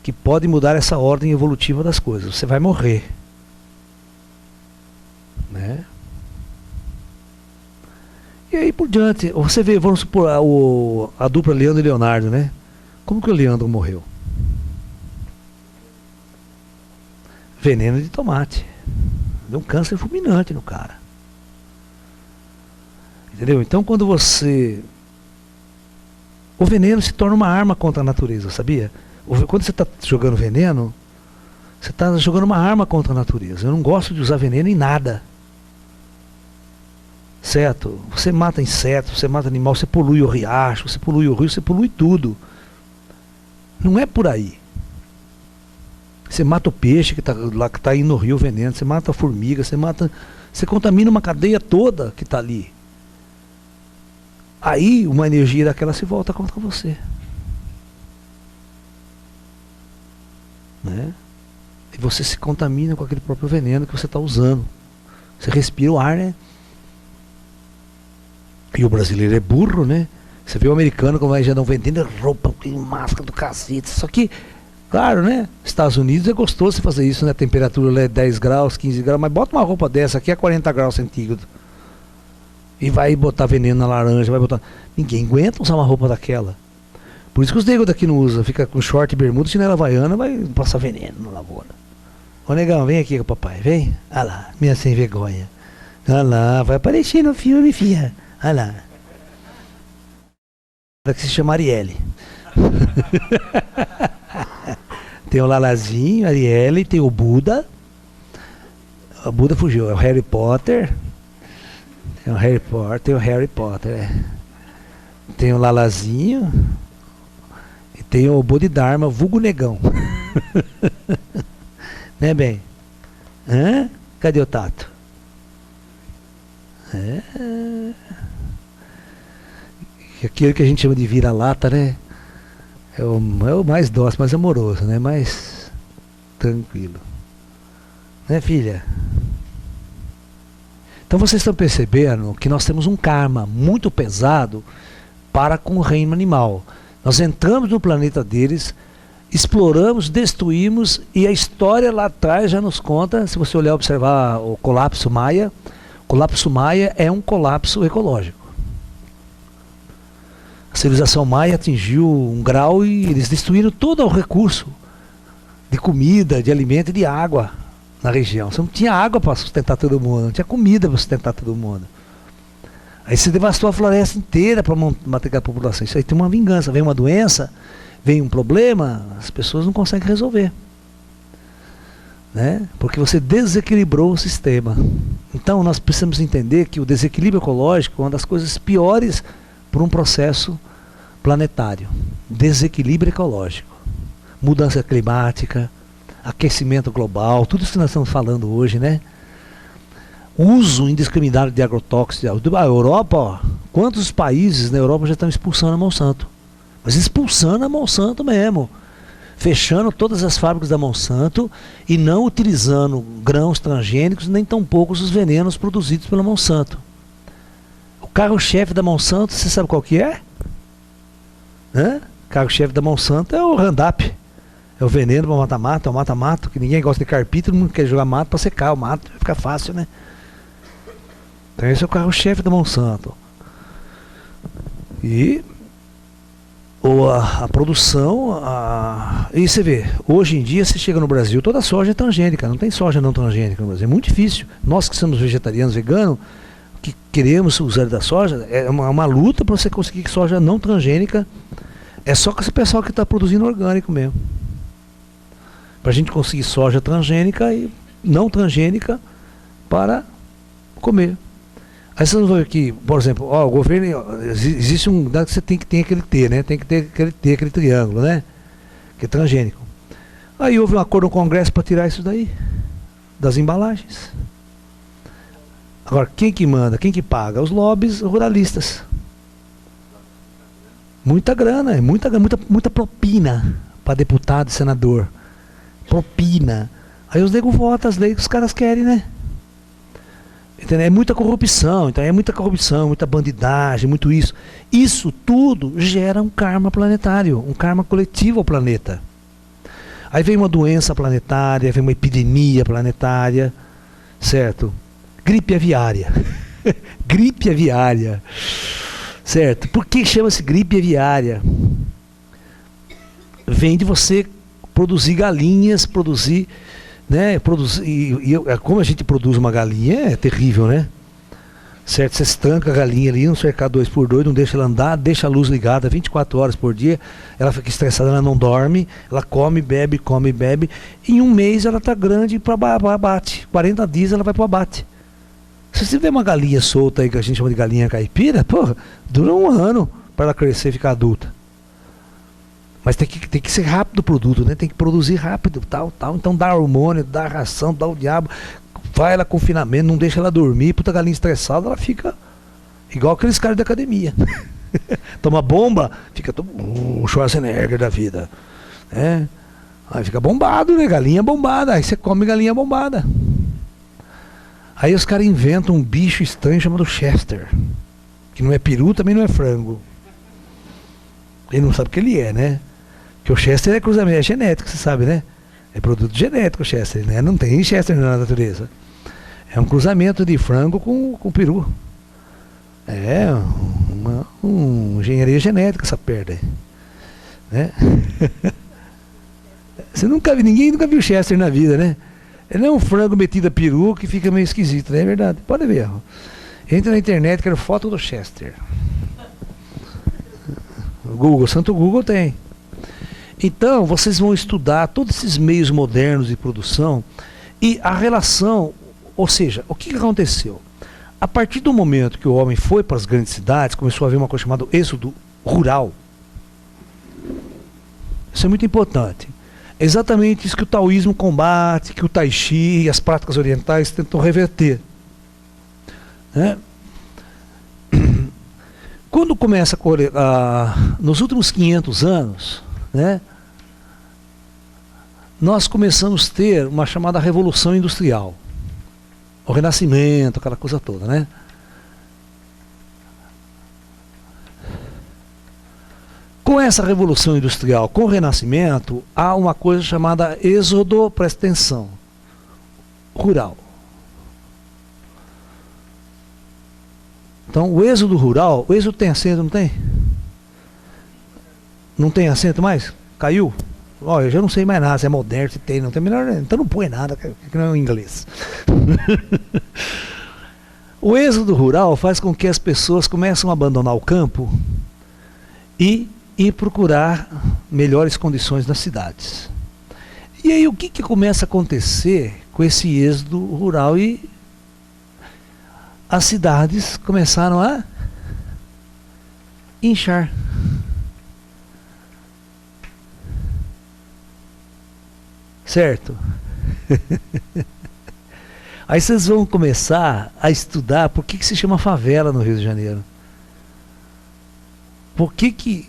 que pode mudar essa ordem evolutiva das coisas. Você vai morrer. Né? E aí por diante, você vê, vamos supor, a dupla Leandro e Leonardo, né? Como que o Leandro morreu? Veneno de tomate. Deu um câncer fulminante no cara. Entendeu? Então quando você... O veneno se torna uma arma contra a natureza, sabia? Quando você está jogando veneno, você está jogando uma arma contra a natureza. Eu não gosto de usar veneno em nada. Certo? Você mata insetos, você mata animal, você polui o riacho, você polui o rio, você polui tudo. Não é por aí. Você mata o peixe que está indo no rio veneno, você mata a formiga, você contamina uma cadeia toda que está ali. Aí uma energia daquela se volta contra você. Né? E você se contamina com aquele próprio veneno que você está usando. Você respira o ar, né? E o brasileiro é burro, né? Você vê o americano como já não vendendo roupa, máscara do cacete. Só que, claro, né? Estados Unidos é gostoso você fazer isso, né? A temperatura lá é 10 graus, 15 graus, mas bota uma roupa dessa aqui a 40 graus centígrados. E vai botar veneno na laranja, vai botar... Ninguém aguenta usar uma roupa daquela. Por isso que os negros daqui não usam. Fica com short e bermuda, chinela havaiana, vai passar veneno na lavoura. Ô negão, vem aqui com o papai, vem. Olha lá, minha sem vergonha. Olha lá, vai aparecer no filme, filha. Olha lá. Que se chama Arielle. Tem o Lalazinho, Arielle, tem o Buda. O Buda fugiu, é o Harry Potter. Tem o Harry Potter, é. Tem o Lalazinho. E tem o Bodhidharma, vulgo negão. Né, bem? Hã? Cadê o Tato? Aquilo que a gente chama de vira-lata, né? É o mais dócil, mais amoroso, né? Mais tranquilo. Né, filha? Então vocês estão percebendo que nós temos um karma muito pesado para com o reino animal. Nós entramos no planeta deles, exploramos, destruímos, e a história lá atrás já nos conta, se você olhar e observar o colapso maia é um colapso ecológico. A civilização maia atingiu um grau e eles destruíram todo o recurso de comida, de alimento e de água na região. Você não tinha água para sustentar todo mundo, não tinha comida para sustentar todo mundo. Aí se devastou a floresta inteira para manter a população. Isso aí tem uma vingança. Vem uma doença, vem um problema, as pessoas não conseguem resolver. Né? Porque você desequilibrou o sistema. Então nós precisamos entender que o desequilíbrio ecológico é uma das coisas piores para um processo planetário. Desequilíbrio ecológico. Mudança climática, aquecimento global, tudo isso que nós estamos falando hoje, né? Uso indiscriminado de agrotóxicos. A Europa, ó, quantos países na Europa já estão expulsando a Monsanto? Mas expulsando a Monsanto mesmo. Fechando todas as fábricas da Monsanto e não utilizando grãos transgênicos, nem tampouco os venenos produzidos pela Monsanto. O carro-chefe da Monsanto, você sabe qual que é? O carro-chefe da Monsanto é o Roundup. É o veneno para matar mato, é o mata-mato, que ninguém gosta de carpir, todo mundo quer jogar mato para secar o mato, fica fácil, né? Então esse é o carro-chefe da Monsanto. E a produção, e você vê, hoje em dia você chega no Brasil, toda soja é transgênica, não tem soja não transgênica no Brasil, é muito difícil. Nós que somos vegetarianos, veganos, que queremos usar da soja, é uma luta para você conseguir soja não transgênica, é só com esse pessoal que está produzindo orgânico mesmo. Para a gente conseguir soja transgênica e não transgênica para comer. Aí vocês vão ver aqui, por exemplo, o governo, existe um dado que você tem que ter aquele T, né? Tem que ter aquele triângulo, né? Que é transgênico. Aí houve um acordo no Congresso para tirar isso daí, das embalagens. Agora, quem que manda, quem que paga? Os lobbies ruralistas. Muita grana, muita propina para deputado e senador. Propina. Aí os negros votam as leis que os caras querem, né? Entendeu? É muita corrupção, então é muita corrupção, muita bandidagem, muito isso. Isso tudo gera um karma planetário, um karma coletivo ao planeta. Aí vem uma doença planetária, vem uma epidemia planetária, certo? Gripe aviária. Gripe aviária. Certo? Por que chama-se gripe aviária? Vem de você produzir galinhas, produzir, né? Como a gente produz uma galinha, é terrível, né? Certo? Você estanca a galinha ali, não cercar 2x2, não deixa ela andar, deixa a luz ligada 24 horas por dia, ela fica estressada, ela não dorme, ela come, bebe, em um mês ela está grande para abate, 40 dias ela vai para o abate. Se você tiver uma galinha solta aí, que a gente chama de galinha caipira, porra, dura um ano para ela crescer e ficar adulta. Mas tem que ser rápido o produto, né? Tem que produzir rápido, tal. Então dá hormônio, dá ração, dá o diabo, vai ela confinamento, não deixa ela dormir, puta galinha estressada, ela fica igual aqueles caras da academia. Toma bomba, fica todo o Schwarzenegger da vida. É. Aí fica bombado, né? Galinha bombada, aí você come galinha bombada. Aí os caras inventam um bicho estranho chamado Chester, que não é peru, também não é frango. Ele não sabe o que ele é, né? Porque o Chester é cruzamento, é genético, você sabe, né? É produto genético o Chester, né? Não tem Chester na natureza. É um cruzamento de frango com peru. É uma engenharia genética essa perda aí, né? Ninguém nunca viu Chester na vida, né? Ele é um frango metido a peru que fica meio esquisito, né? É verdade. Pode ver. Ó. Entra na internet, quero foto do Chester. Google, Santo Google tem. Então, vocês vão estudar todos esses meios modernos de produção e a relação, ou seja, o que aconteceu? A partir do momento que o homem foi para as grandes cidades, começou a haver uma coisa chamada êxodo rural. Isso é muito importante. É exatamente isso que o taoísmo combate, que o tai chi e as práticas orientais tentam reverter. Né? Quando começa nos últimos 500 anos, né, nós começamos a ter uma chamada Revolução Industrial. O Renascimento, aquela coisa toda, né? Com essa Revolução Industrial, com o Renascimento, há uma coisa chamada êxodo, presta atenção, rural. Então, o êxodo rural, o êxodo tem acento, não tem? Não tem acento mais? Caiu? Olha, eu já não sei mais nada, se é moderno, se tem, não tem melhor, então não põe nada, que não é em inglês. O êxodo rural faz com que as pessoas comecem a abandonar o campo e procurar melhores condições nas cidades. E aí o que começa a acontecer com esse êxodo rural? E as cidades começaram a inchar. Certo? Aí vocês vão começar a estudar por que se chama favela no Rio de Janeiro. Por que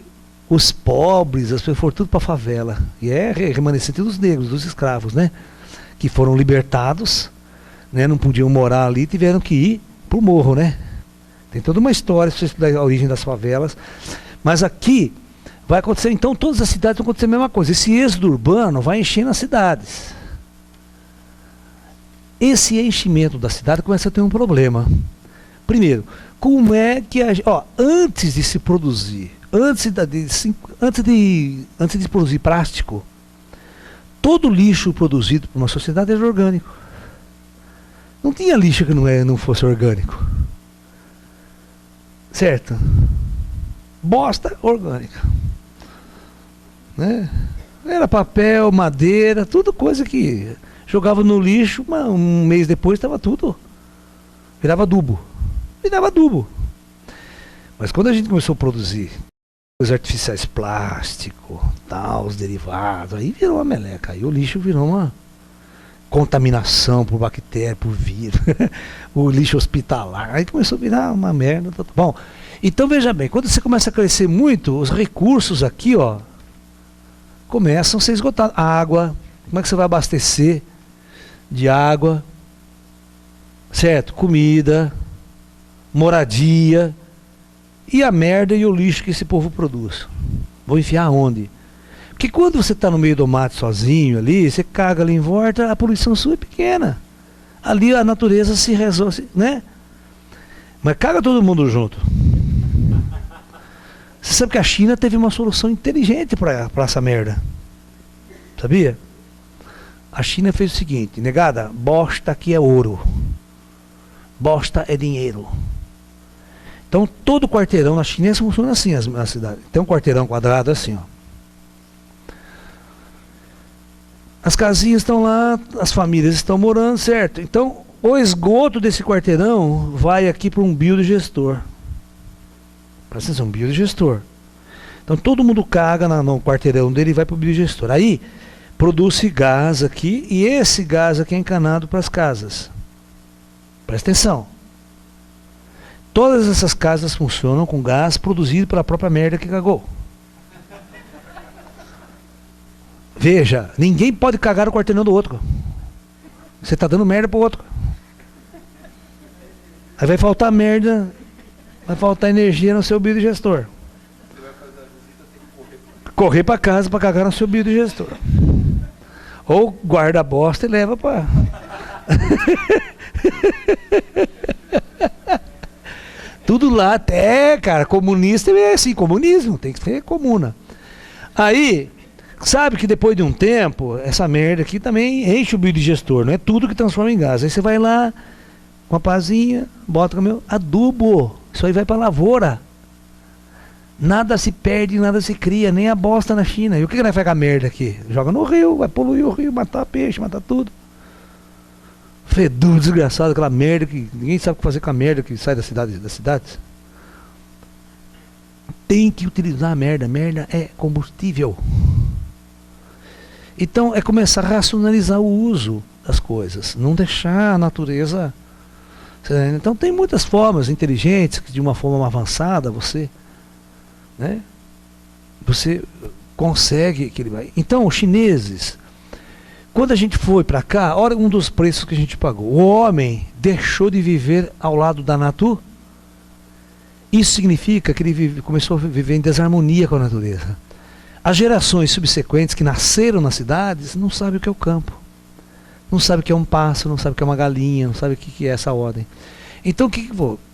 os pobres, as pessoas foram tudo para a favela? E é remanescente dos negros, dos escravos, né? Que foram libertados, né? Não podiam morar ali, tiveram que ir para o morro, né? Tem toda uma história para você estudar a origem das favelas. Mas aqui vai acontecer, então todas as cidades vão acontecer a mesma coisa. Esse êxodo urbano vai enchendo as cidades. Esse enchimento da cidade começa a ter um problema. Primeiro, como é que antes de se produzir, antes de produzir plástico, todo lixo produzido por uma sociedade era orgânico. Não tinha lixo que não fosse orgânico. Certo? Bosta orgânica. Né? Era papel, madeira, tudo coisa que jogava no lixo, um mês depois estava tudo. Virava adubo. Mas quando a gente começou a produzir coisas artificiais, plástico, tal, os derivados, aí virou uma meleca. Aí o lixo virou uma... contaminação por bactéria, por vírus, o lixo hospitalar. Aí começou a virar uma merda. Bom, então veja bem, quando você começa a crescer muito, os recursos aqui, ó, começam a ser esgotados. Água, como é que você vai abastecer de água? Certo? Comida, moradia e a merda e o lixo que esse povo produz. Vou enfiar onde? Porque quando você está no meio do mato sozinho ali, você caga ali em volta, a poluição sua é pequena. Ali a natureza se resolve, né? Mas caga todo mundo junto. Você sabe que a China teve uma solução inteligente para essa merda. Sabia? A China fez o seguinte: negada, bosta aqui é ouro. Bosta é dinheiro. Então todo quarteirão na China funciona assim, na cidade. Tem um quarteirão quadrado assim, ó. As casinhas estão lá, as famílias estão morando, certo? Então o esgoto desse quarteirão vai aqui para um biodigestor. Presta atenção, um biodigestor. Então todo mundo caga no quarteirão dele e vai para o biodigestor. Aí produz-se gás aqui e esse gás aqui é encanado para as casas. Presta atenção. Todas essas casas funcionam com gás produzido pela própria merda que cagou. Veja, ninguém pode cagar no quarteirão do outro. Você está dando merda pro outro. Aí vai faltar merda, vai faltar energia no seu biodigestor. Correr para casa para cagar no seu biodigestor. Ou guarda a bosta e leva para... Tudo lá, até, cara, comunista é assim, comunismo, tem que ser comuna. Aí, sabe que depois de um tempo, essa merda aqui também enche o biodigestor, não é tudo que transforma em gás. Aí você vai lá, com a pazinha, bota com o meu adubo, isso aí vai pra lavoura. Nada se perde, nada se cria, nem a bosta na China. E o que nós faz com a merda aqui? Joga no rio, vai poluir o rio, matar peixe, matar tudo. Fedor desgraçado, aquela merda que ninguém sabe o que fazer com a merda que sai das cidades. Tem que utilizar a merda. Merda é combustível. Então é começar a racionalizar o uso das coisas, não deixar a natureza. Então tem muitas formas inteligentes que de uma forma avançada você, né, você consegue equilibrar. Então os chineses, quando a gente foi para cá, olha um dos preços que a gente pagou. O homem deixou de viver ao lado da natureza. Isso significa que ele começou a viver em desarmonia com a natureza. As gerações subsequentes que nasceram nas cidades não sabem o que é o campo. Não sabem o que é um pássaro, não sabem o que é uma galinha, não sabem o que é essa ordem. Então,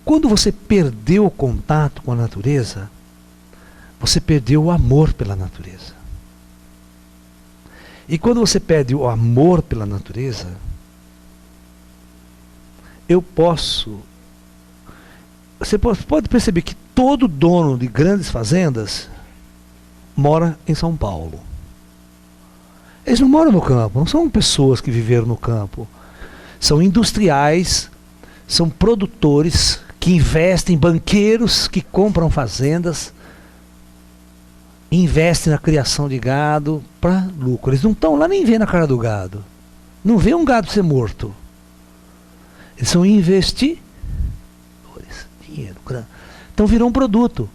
quando você perdeu o contato com a natureza, você perdeu o amor pela natureza. E quando você perde o amor pela natureza, você pode perceber que todo dono de grandes fazendas mora em São Paulo. Eles não moram no campo, não são pessoas que viveram no campo. São industriais, são produtores que investem, banqueiros que compram fazendas, investem na criação de gado para lucro. Eles não estão lá nem vendo a cara do gado. Não vê um gado ser morto. Eles são investidores. Dinheiro. Então virou um produto.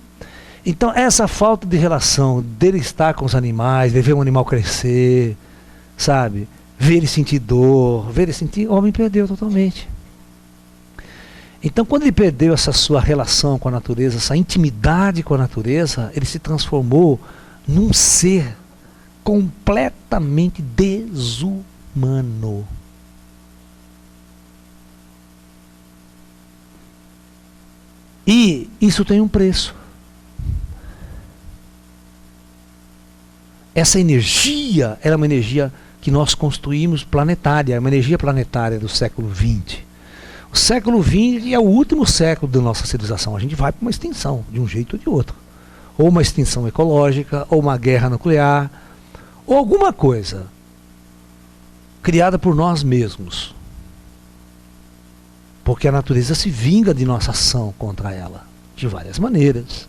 Então essa falta de relação dele estar com os animais, de ver um animal crescer, sabe? Ver ele sentir dor, ver ele sentir, o homem perdeu totalmente. Então quando ele perdeu essa sua relação com a natureza, essa intimidade com a natureza, ele se transformou num ser completamente desumano. E isso tem um preço. Essa energia era uma energia que nós construímos planetária, uma energia planetária do século XX. O século XX é o último século da nossa civilização. A gente vai para uma extinção, de um jeito ou de outro. Ou uma extinção ecológica, ou uma guerra nuclear, ou alguma coisa criada por nós mesmos. Porque a natureza se vinga de nossa ação contra ela, de várias maneiras.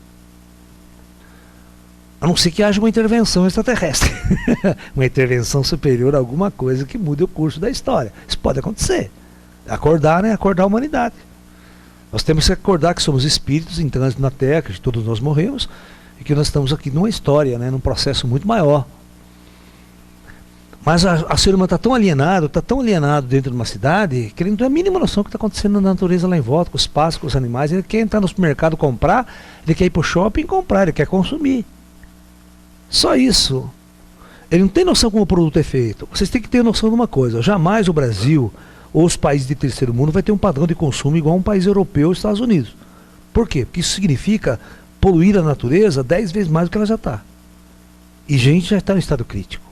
A não ser que haja uma intervenção extraterrestre. Uma intervenção superior a alguma coisa que mude o curso da história. Isso pode acontecer. Acordar, né? Acordar a humanidade. Nós temos que acordar que somos espíritos em trânsito na Terra, que todos nós morremos, e que nós estamos aqui numa história, né? Num processo muito maior. Mas a ser humano está tão alienado dentro de uma cidade, que ele não tem a mínima noção do que está acontecendo na natureza lá em volta, com os pássaros, com os animais. Ele quer entrar no supermercado comprar, ele quer ir para o shopping comprar, ele quer consumir. Só isso. Ele não tem noção como o produto é feito. Vocês têm que ter noção de uma coisa: jamais o Brasil ou os países de terceiro mundo vai ter um padrão de consumo igual a um país europeu ou Estados Unidos. Por quê? Porque isso significa poluir a natureza 10 vezes mais do que ela já está. E gente já está no estado crítico.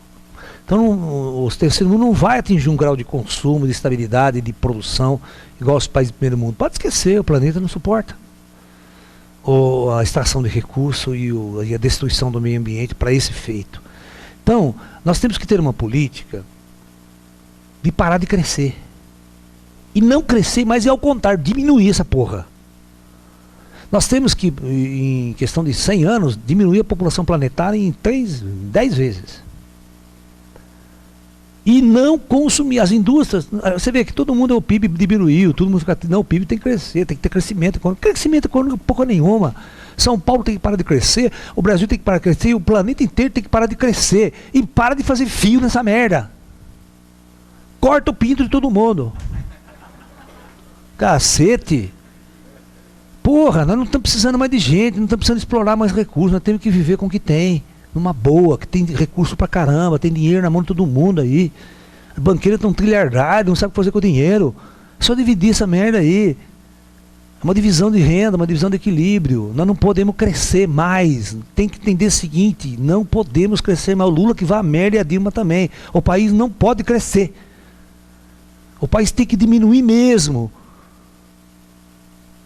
Então os terceiro mundo não vai atingir um grau de consumo, de estabilidade, de produção igual aos países do primeiro mundo. Pode esquecer, o planeta não suporta. Ou a extração de recursos e a destruição do meio ambiente para esse feito. Então, nós temos que ter uma política de parar de crescer. E não crescer, mas é ao contrário, diminuir essa porra. Nós temos que, em questão de 100 anos, diminuir a população planetária em 10 vezes. E não consumir. As indústrias, você vê que todo mundo, o PIB diminuiu, todo mundo fica, não, o PIB tem que crescer, tem que ter crescimento econômico. Crescimento econômico porra nenhuma. São Paulo tem que parar de crescer, o Brasil tem que parar de crescer, e o planeta inteiro tem que parar de crescer. E para de fazer fio nessa merda. Corta o pinto de todo mundo. Cacete. Porra, nós não estamos precisando mais de gente, não estamos precisando explorar mais recursos, nós temos que viver com o que tem. Numa boa, que tem recurso pra caramba, tem dinheiro na mão de todo mundo aí. Os banqueiros estão trilhardários, não sabem o que fazer com o dinheiro. É só dividir essa merda aí. É uma divisão de renda, uma divisão de equilíbrio. Nós não podemos crescer mais. Tem que entender o seguinte: não podemos crescer mais. O Lula que vai a merda e a Dilma também. O país não pode crescer. O país tem que diminuir mesmo.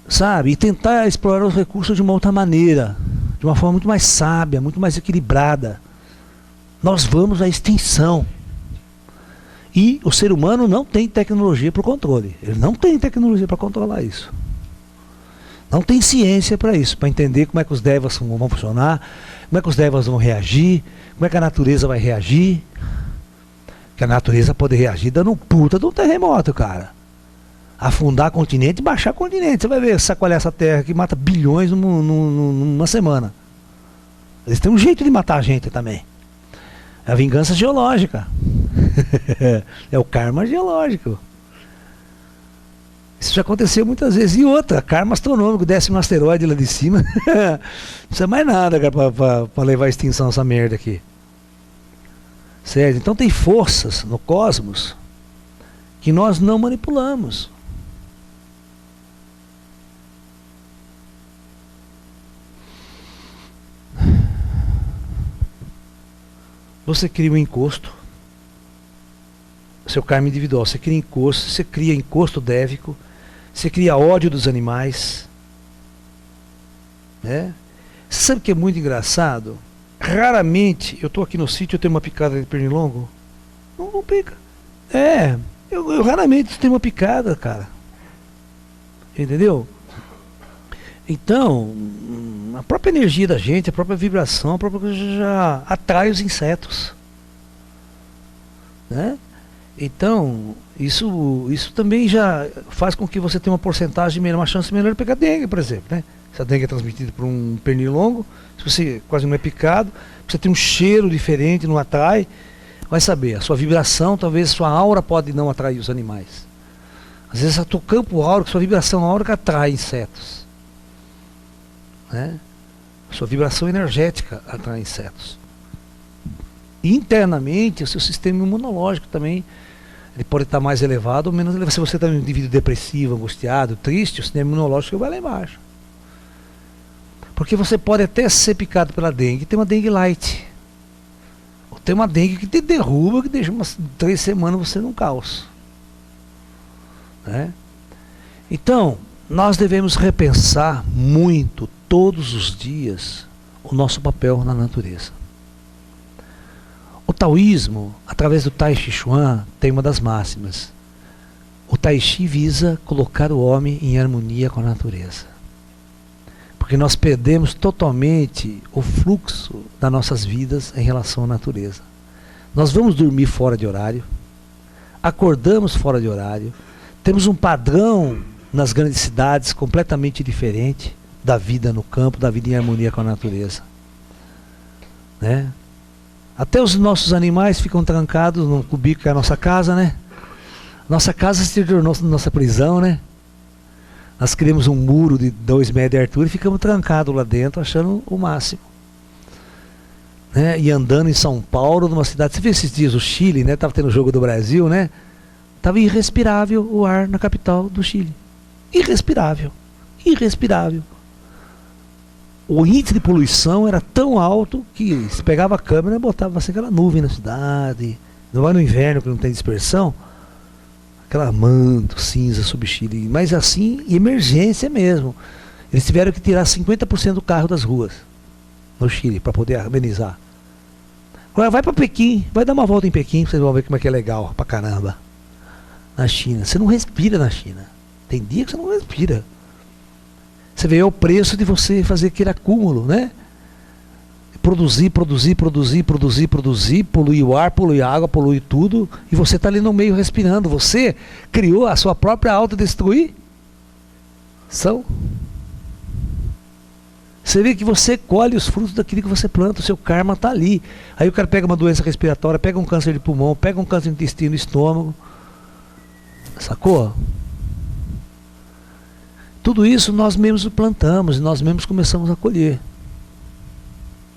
Sabe? E tentar explorar os recursos de uma outra maneira. De uma forma muito mais sábia, muito mais equilibrada. Nós vamos à extinção. E o ser humano não tem tecnologia para o controle. Ele não tem tecnologia para controlar isso. Não tem ciência para isso, para entender como é que os devas vão funcionar, como é que os devas vão reagir, como é que a natureza vai reagir. Que a natureza pode reagir dando um puta de um terremoto, cara. Afundar continente e baixar continente. Você vai ver sacoalhar essa terra que mata bilhões numa semana. Eles têm um jeito de matar a gente também. É a vingança geológica. É o karma geológico. Isso já aconteceu muitas vezes. E outra, karma astronômico, desce um asteroide lá de cima. Não precisa mais nada, cara, pra levar à extinção essa merda aqui. Certo? Então tem forças no cosmos que nós não manipulamos. Você cria um encosto, seu karma individual, você cria encosto dévico, você cria ódio dos animais, né? Você sabe o que é muito engraçado? Raramente, eu estou aqui no sítio, eu tenho uma picada de pernilongo, não pica. Eu raramente tenho uma picada, cara. Entendeu? Então, a própria energia da gente, a própria vibração, a própria coisa já atrai os insetos, né? Então, isso também já faz com que você tenha uma porcentagem melhor, uma chance melhor de pegar dengue, por exemplo, né? Se a dengue é transmitida por um pernilongo, se você quase não é picado, você tem um cheiro diferente, não atrai, vai saber, a sua vibração, talvez a sua aura pode não atrair os animais. Às vezes o teu campo áurico, sua vibração áurica atrai insetos. Né? Sua vibração energética atrai insetos. E internamente o seu sistema imunológico também ele pode estar mais elevado ou menos elevado. Se você está um indivíduo depressivo, angustiado, triste, o sistema imunológico vai lá embaixo. Porque você pode até ser picado pela dengue, tem uma dengue light, ou tem uma dengue que te derruba, que deixa umas 3 semanas você num caos, né? Então nós devemos repensar muito todos os dias o nosso papel na natureza. O taoísmo, através do Tai Chi Chuan, tem uma das máximas. O Tai Chi visa colocar o homem em harmonia com a natureza. Porque nós perdemos totalmente o fluxo das nossas vidas em relação à natureza. Nós vamos dormir fora de horário, acordamos fora de horário, temos um padrão nas grandes cidades completamente diferente da vida no campo, da vida em harmonia com a natureza. Né? Até os nossos animais ficam trancados no cubico que é a nossa casa, né? Nossa casa se tornou nossa prisão, né? Nós criamos um muro de 2 metros de altura e ficamos trancados lá dentro, achando o máximo. Né? E andando em São Paulo, numa cidade... Você viu esses dias o Chile, né? Tava tendo o jogo do Brasil, né? Tava irrespirável o ar na capital do Chile. Irrespirável. Irrespirável. O índice de poluição era tão alto que se pegava a câmera e botava assim, aquela nuvem na cidade. Não vai no inverno que não tem dispersão. Aquela manto cinza sobre Chile, mas assim, emergência mesmo. Eles tiveram que tirar 50% do carro das ruas no Chile para poder amenizar. Agora vai para Pequim, vai dar uma volta em Pequim, vocês vão ver como é que é legal pra caramba. Na China, você não respira na China. Tem dia que você não respira. Você vê o preço de você fazer aquele acúmulo, né? Produzir, polui o ar, polui a água, polui tudo, e você está ali no meio respirando. Você criou a sua própria autodestruição. Você vê que você colhe os frutos daquilo que você planta, o seu karma está ali. Aí o cara pega uma doença respiratória, pega um câncer de pulmão, pega um câncer de intestino, estômago. Sacou? Tudo isso nós mesmos plantamos e nós mesmos começamos a colher.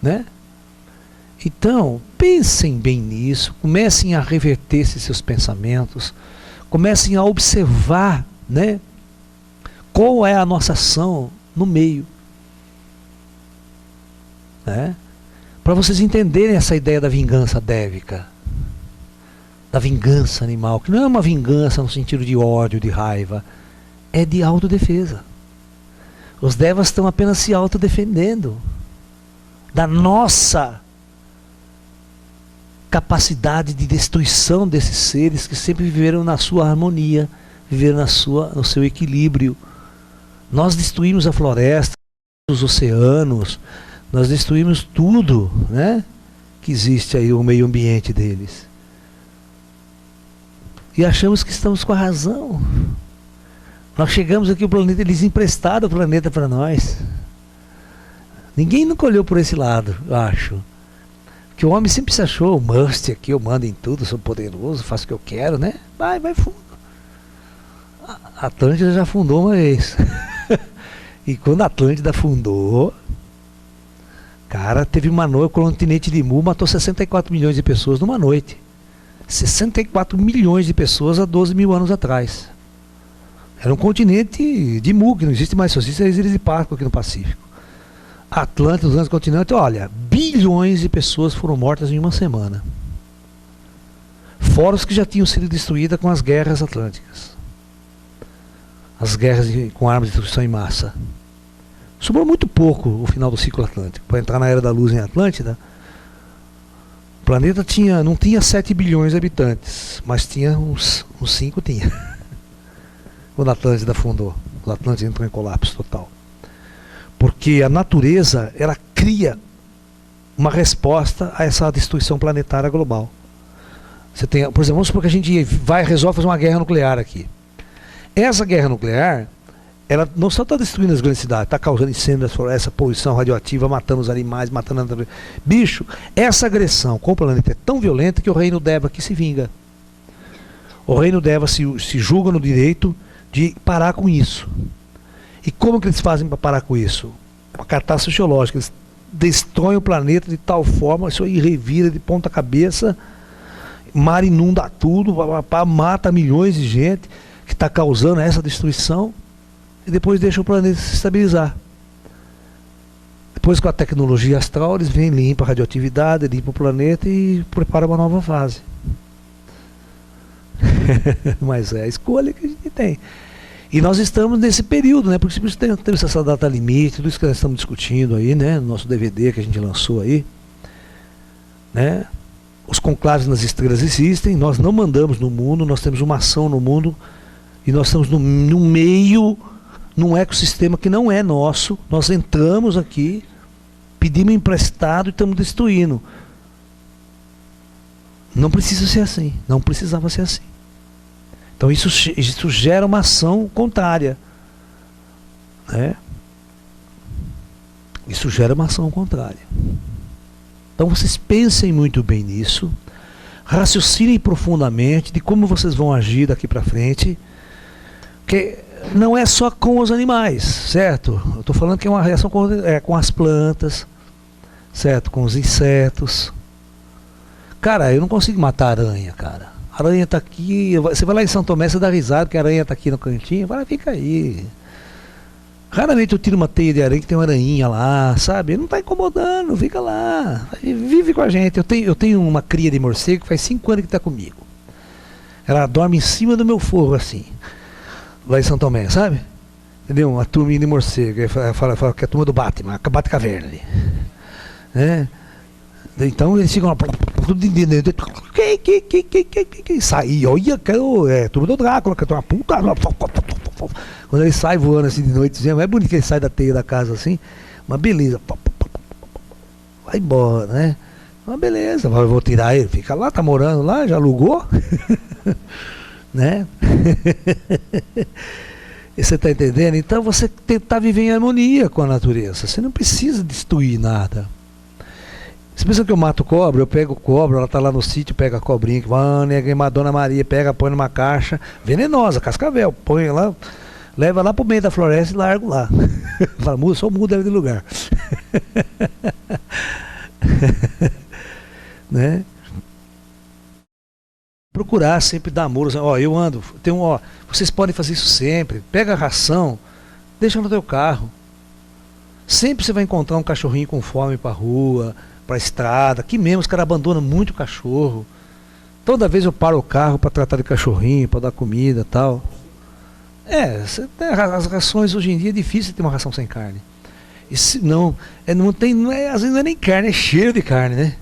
Né? Então, pensem bem nisso, comecem a reverter esses seus pensamentos, comecem a observar, né, qual é a nossa ação no meio. Né? Para vocês entenderem essa ideia da vingança dévica, da vingança animal, que não é uma vingança no sentido de ódio, de raiva, é de autodefesa. Os devas estão apenas se autodefendendo da nossa capacidade de destruição desses seres que sempre viveram na sua harmonia, viveram no seu equilíbrio. Nós destruímos a floresta, os oceanos, nós destruímos tudo, né, que existe aí, o meio ambiente deles. E achamos que estamos com a razão. Nós chegamos aqui, o planeta, eles emprestaram o planeta para nós. Ninguém nunca olhou por esse lado, eu acho. Que o homem sempre se achou, o must aqui, eu mando em tudo, sou poderoso, faço o que eu quero, né? Vai fundo. A Atlântida já fundou uma vez. E quando a Atlântida fundou, cara, teve uma noite, o continente de Mu matou 64 milhões de pessoas numa noite. 64 milhões de pessoas há 12 mil anos atrás. Era um continente de Mu, que não existe mais, só existe as Ilhas de Páscoa aqui no Pacífico. Atlântida, os grandes continentes, olha, bilhões de pessoas foram mortas em uma semana. Fora os que já tinham sido destruídas com as guerras atlânticas. As guerras com armas de destruição em massa. Sobrou muito pouco o final do ciclo atlântico. Para entrar na Era da Luz em Atlântida, o planeta não tinha 7 bilhões de habitantes, mas tinha uns 5 tinha. Quando a Atlântida fundou. O Atlântida entrou em colapso total. Porque a natureza, ela cria uma resposta a essa destruição planetária global. Você tem, por exemplo, vamos supor que a gente resolve fazer uma guerra nuclear aqui. Essa guerra nuclear, ela não só está destruindo as grandes cidades, está causando incêndio nas florestas, poluição radioativa, matando os animais, matando a natureza. Bicho, essa agressão com o planeta é tão violenta que o reino Deva aqui se vinga. O reino Deva se julga no direito de parar com isso. E como que eles fazem para parar com isso? Uma catástrofe geológica. Eles destroem o planeta de tal forma, isso aí revira de ponta cabeça, mar inunda tudo, mata milhões de gente que está causando essa destruição, e depois deixa o planeta se estabilizar. Depois, com a tecnologia astral, eles vêm, limpam a radioatividade, limpam o planeta e preparam uma nova fase. Mas é a escolha que a gente tem. E nós estamos nesse período, né? Porque temos essa data limite, tudo isso que nós estamos discutindo aí, né? No nosso DVD que a gente lançou aí, né? Os conclaves nas estrelas existem, nós não mandamos no mundo, nós temos uma ação no mundo e nós estamos no num ecossistema que não é nosso. Nós entramos aqui, pedimos emprestado e estamos destruindo. Não precisa ser assim. Não precisava ser assim. Então isso gera uma ação contrária. Né? Isso gera uma ação contrária. Então vocês pensem muito bem nisso. Raciocinem profundamente de como vocês vão agir daqui para frente. Porque não é só com os animais, certo? Eu estou falando que é uma reação com as plantas, certo? Com os insetos. Cara, eu não consigo matar a aranha, cara. A aranha está aqui. Você vai lá em São Tomé, você dá risada que a aranha está aqui no cantinho. Fala, fica aí. Raramente eu tiro uma teia de aranha que tem uma aranhinha lá, sabe? Não está incomodando, fica lá. Vive com a gente. Eu tenho uma cria de morcego que faz 5 anos que está comigo. Ela dorme em cima do meu forro, assim. Lá em São Tomé, sabe? Entendeu? Uma turminha de morcego. Fala que é a turma do Batman, a Batcaverna ali. É. Então eles ficam lá. Sai, olha, turma do Drácula, que é uma puta. Quando ele sai voando assim de noite, é bonito que ele sai da teia da casa assim, uma beleza. Vai embora, né? Uma beleza, eu vou tirar ele, fica lá, tá morando lá, já alugou, né? E você tá entendendo? Então você tentar viver em harmonia com a natureza, você não precisa destruir nada. Você pensa que eu mato cobra, eu pego cobra, ela tá lá no sítio, pega a cobrinha, que vai, Madonna Maria, pega, põe numa caixa, venenosa, cascavel, põe lá, leva lá pro meio da floresta e largo lá. Fala, só muda ela de lugar. Né? Procurar sempre dar amor. Ó, eu ando, vocês podem fazer isso sempre. Pega a ração, deixa no teu carro. Sempre você vai encontrar um cachorrinho com fome pra rua, pra estrada. Aqui mesmo os caras abandonam muito cachorro. Toda vez eu paro o carro para tratar de cachorrinho, para dar comida e tal. As rações hoje em dia é difícil ter uma ração sem carne. E se não, às vezes não é nem carne, é cheiro de carne, né?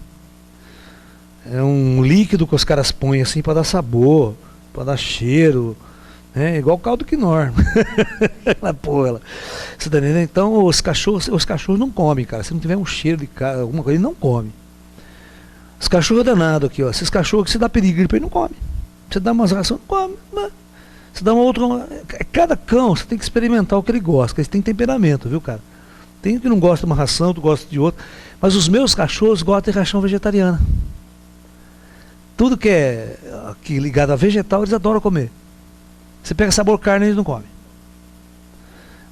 É um líquido que os caras põem assim para dar sabor, para dar cheiro, né? Igual caldo quinor. Você tá entendendo? Então os cachorros não comem, cara. Se não tiver um cheiro de carne, alguma coisa, ele não come. Os cachorros danados aqui, ó. Esses cachorros que você dá perigo para ele não come. Você dá umas rações, não come. Você dá uma outra. Cada cão você tem que experimentar o que ele gosta, porque eles têm temperamento, viu, cara? Tem que não gosta de uma ração, tu gosta de outra. Mas os meus cachorros gostam de ração vegetariana. Tudo que é ligado a vegetal, eles adoram comer. Você pega sabor carne, eles não comem.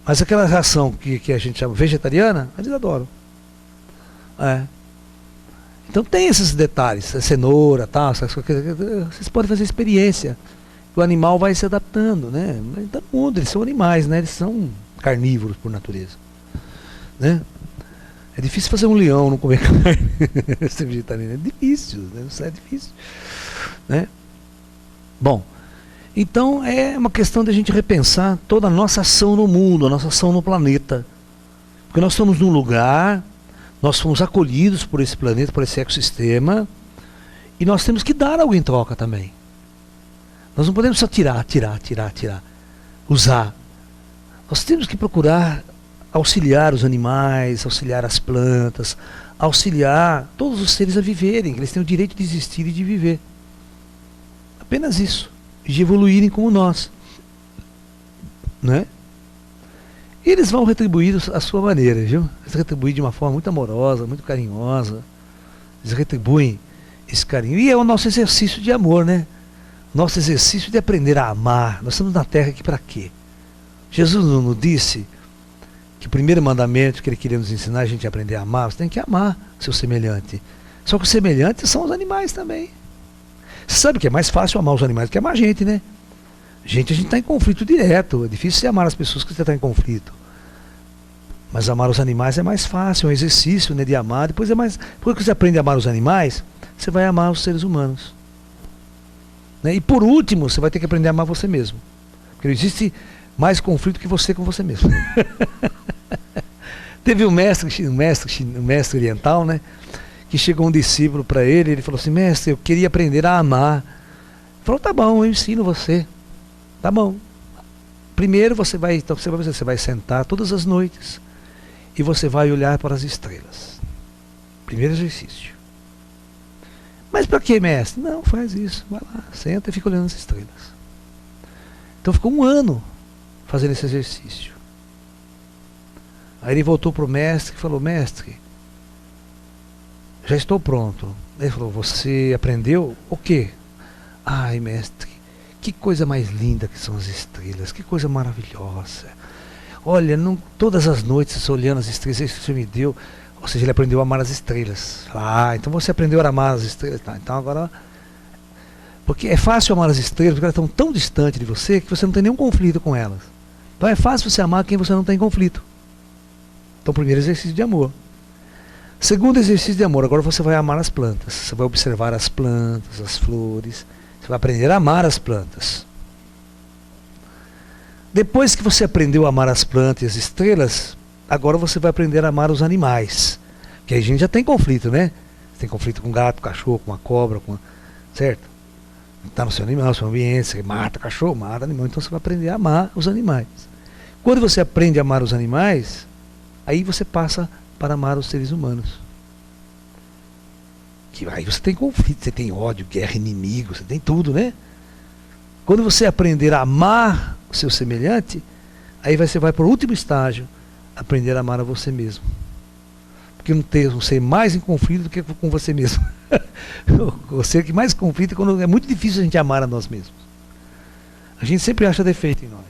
Mas aquela ração que a gente chama vegetariana, eles adoram. Então tem esses detalhes, cenoura, tal, vocês podem fazer experiência. O animal vai se adaptando, né? Todo mundo, eles são animais, né? Eles são carnívoros por natureza, né? É difícil fazer um leão não comer carne. Ser vegetariano é difícil, né? Isso é difícil, né? Bom, então é uma questão de a gente repensar toda a nossa ação no mundo, a nossa ação no planeta. Porque nós estamos num lugar, nós fomos acolhidos por esse planeta, por esse ecossistema, e nós temos que dar algo em troca também. Nós não podemos só tirar, usar. Nós temos que procurar auxiliar os animais, auxiliar as plantas, auxiliar todos os seres a viverem, que eles têm o direito de existir e de viver. Apenas isso. E de evoluírem como nós. Né? E eles vão retribuir a sua maneira, viu? Eles retribuem de uma forma muito amorosa, muito carinhosa. Eles retribuem esse carinho. E é o nosso exercício de amor, né? Nosso exercício de aprender a amar. Nós estamos na Terra aqui para quê? Jesus não nos disse que o primeiro mandamento que ele queria nos ensinar a gente a aprender a amar, você tem que amar seu semelhante. Só que os semelhantes são os animais também. Você sabe que é mais fácil amar os animais do que amar a gente, né? A gente está em conflito direto. É difícil você amar as pessoas que você está em conflito. Mas amar os animais é mais fácil, é um exercício, né, de amar. Depois que você aprende a amar os animais, você vai amar os seres humanos. Né? E por último, você vai ter que aprender a amar você mesmo. Porque não existe mais conflito que você com você mesmo. Teve um mestre oriental, né? Que chegou um discípulo para ele, ele falou assim: mestre, eu queria aprender a amar. Ele falou: tá bom, eu ensino você. Tá bom. Primeiro você vai sentar todas as noites e você vai olhar para as estrelas. Primeiro exercício. Mas para que, mestre? Não, faz isso. Vai lá, senta e fica olhando as estrelas. Então ficou um ano fazendo esse exercício. Aí ele voltou para o mestre e falou: mestre, já estou pronto. Ele falou: você aprendeu o quê? Ai, mestre, que coisa mais linda que são as estrelas, que coisa maravilhosa. Olha, todas as noites olhando as estrelas, isso que você me deu. Ou seja, ele aprendeu a amar as estrelas. Ah, então você aprendeu a amar as estrelas. Tá, então agora... Porque é fácil amar as estrelas, porque elas estão tão distantes de você que você não tem nenhum conflito com elas. Então é fácil você amar quem você não tem conflito. Então, primeiro exercício de amor. Segundo exercício de amor, agora você vai amar as plantas. Você vai observar as plantas, as flores. Você vai aprender a amar as plantas. Depois que você aprendeu a amar as plantas e as estrelas, agora você vai aprender a amar os animais. Porque aí a gente já tem conflito, né? Você tem conflito com gato, cachorro, com uma cobra, certo? Está no seu animal, no seu ambiente, você mata cachorro, mata animal. Então você vai aprender a amar os animais. Quando você aprende a amar os animais, aí você passa para amar os seres humanos. Que aí você tem conflito, você tem ódio, guerra, inimigo, você tem tudo, né? Quando você aprender a amar o seu semelhante, aí você vai para o último estágio, aprender a amar a você mesmo. Porque não tem um ser mais em conflito do que com você mesmo. O ser que mais conflita é quando é muito difícil a gente amar a nós mesmos. A gente sempre acha defeito em nós.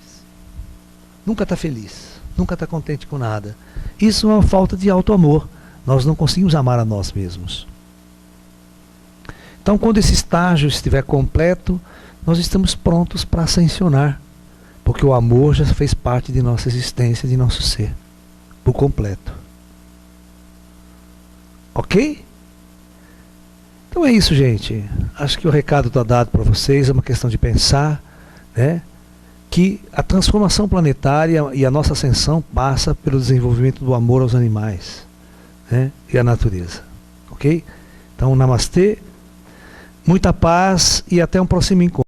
Nunca está feliz, nunca está contente com nada. Isso é uma falta de auto-amor. Nós não conseguimos amar a nós mesmos. Então, quando esse estágio estiver completo, nós estamos prontos para ascensionar. Porque o amor já fez parte de nossa existência, de nosso ser. Por completo. Ok? Então é isso, gente. Acho que o recado está dado para vocês. É uma questão de pensar, né, que a transformação planetária e a nossa ascensão passa pelo desenvolvimento do amor aos animais, né, e à natureza. Ok? Então, namastê, muita paz e até um próximo encontro.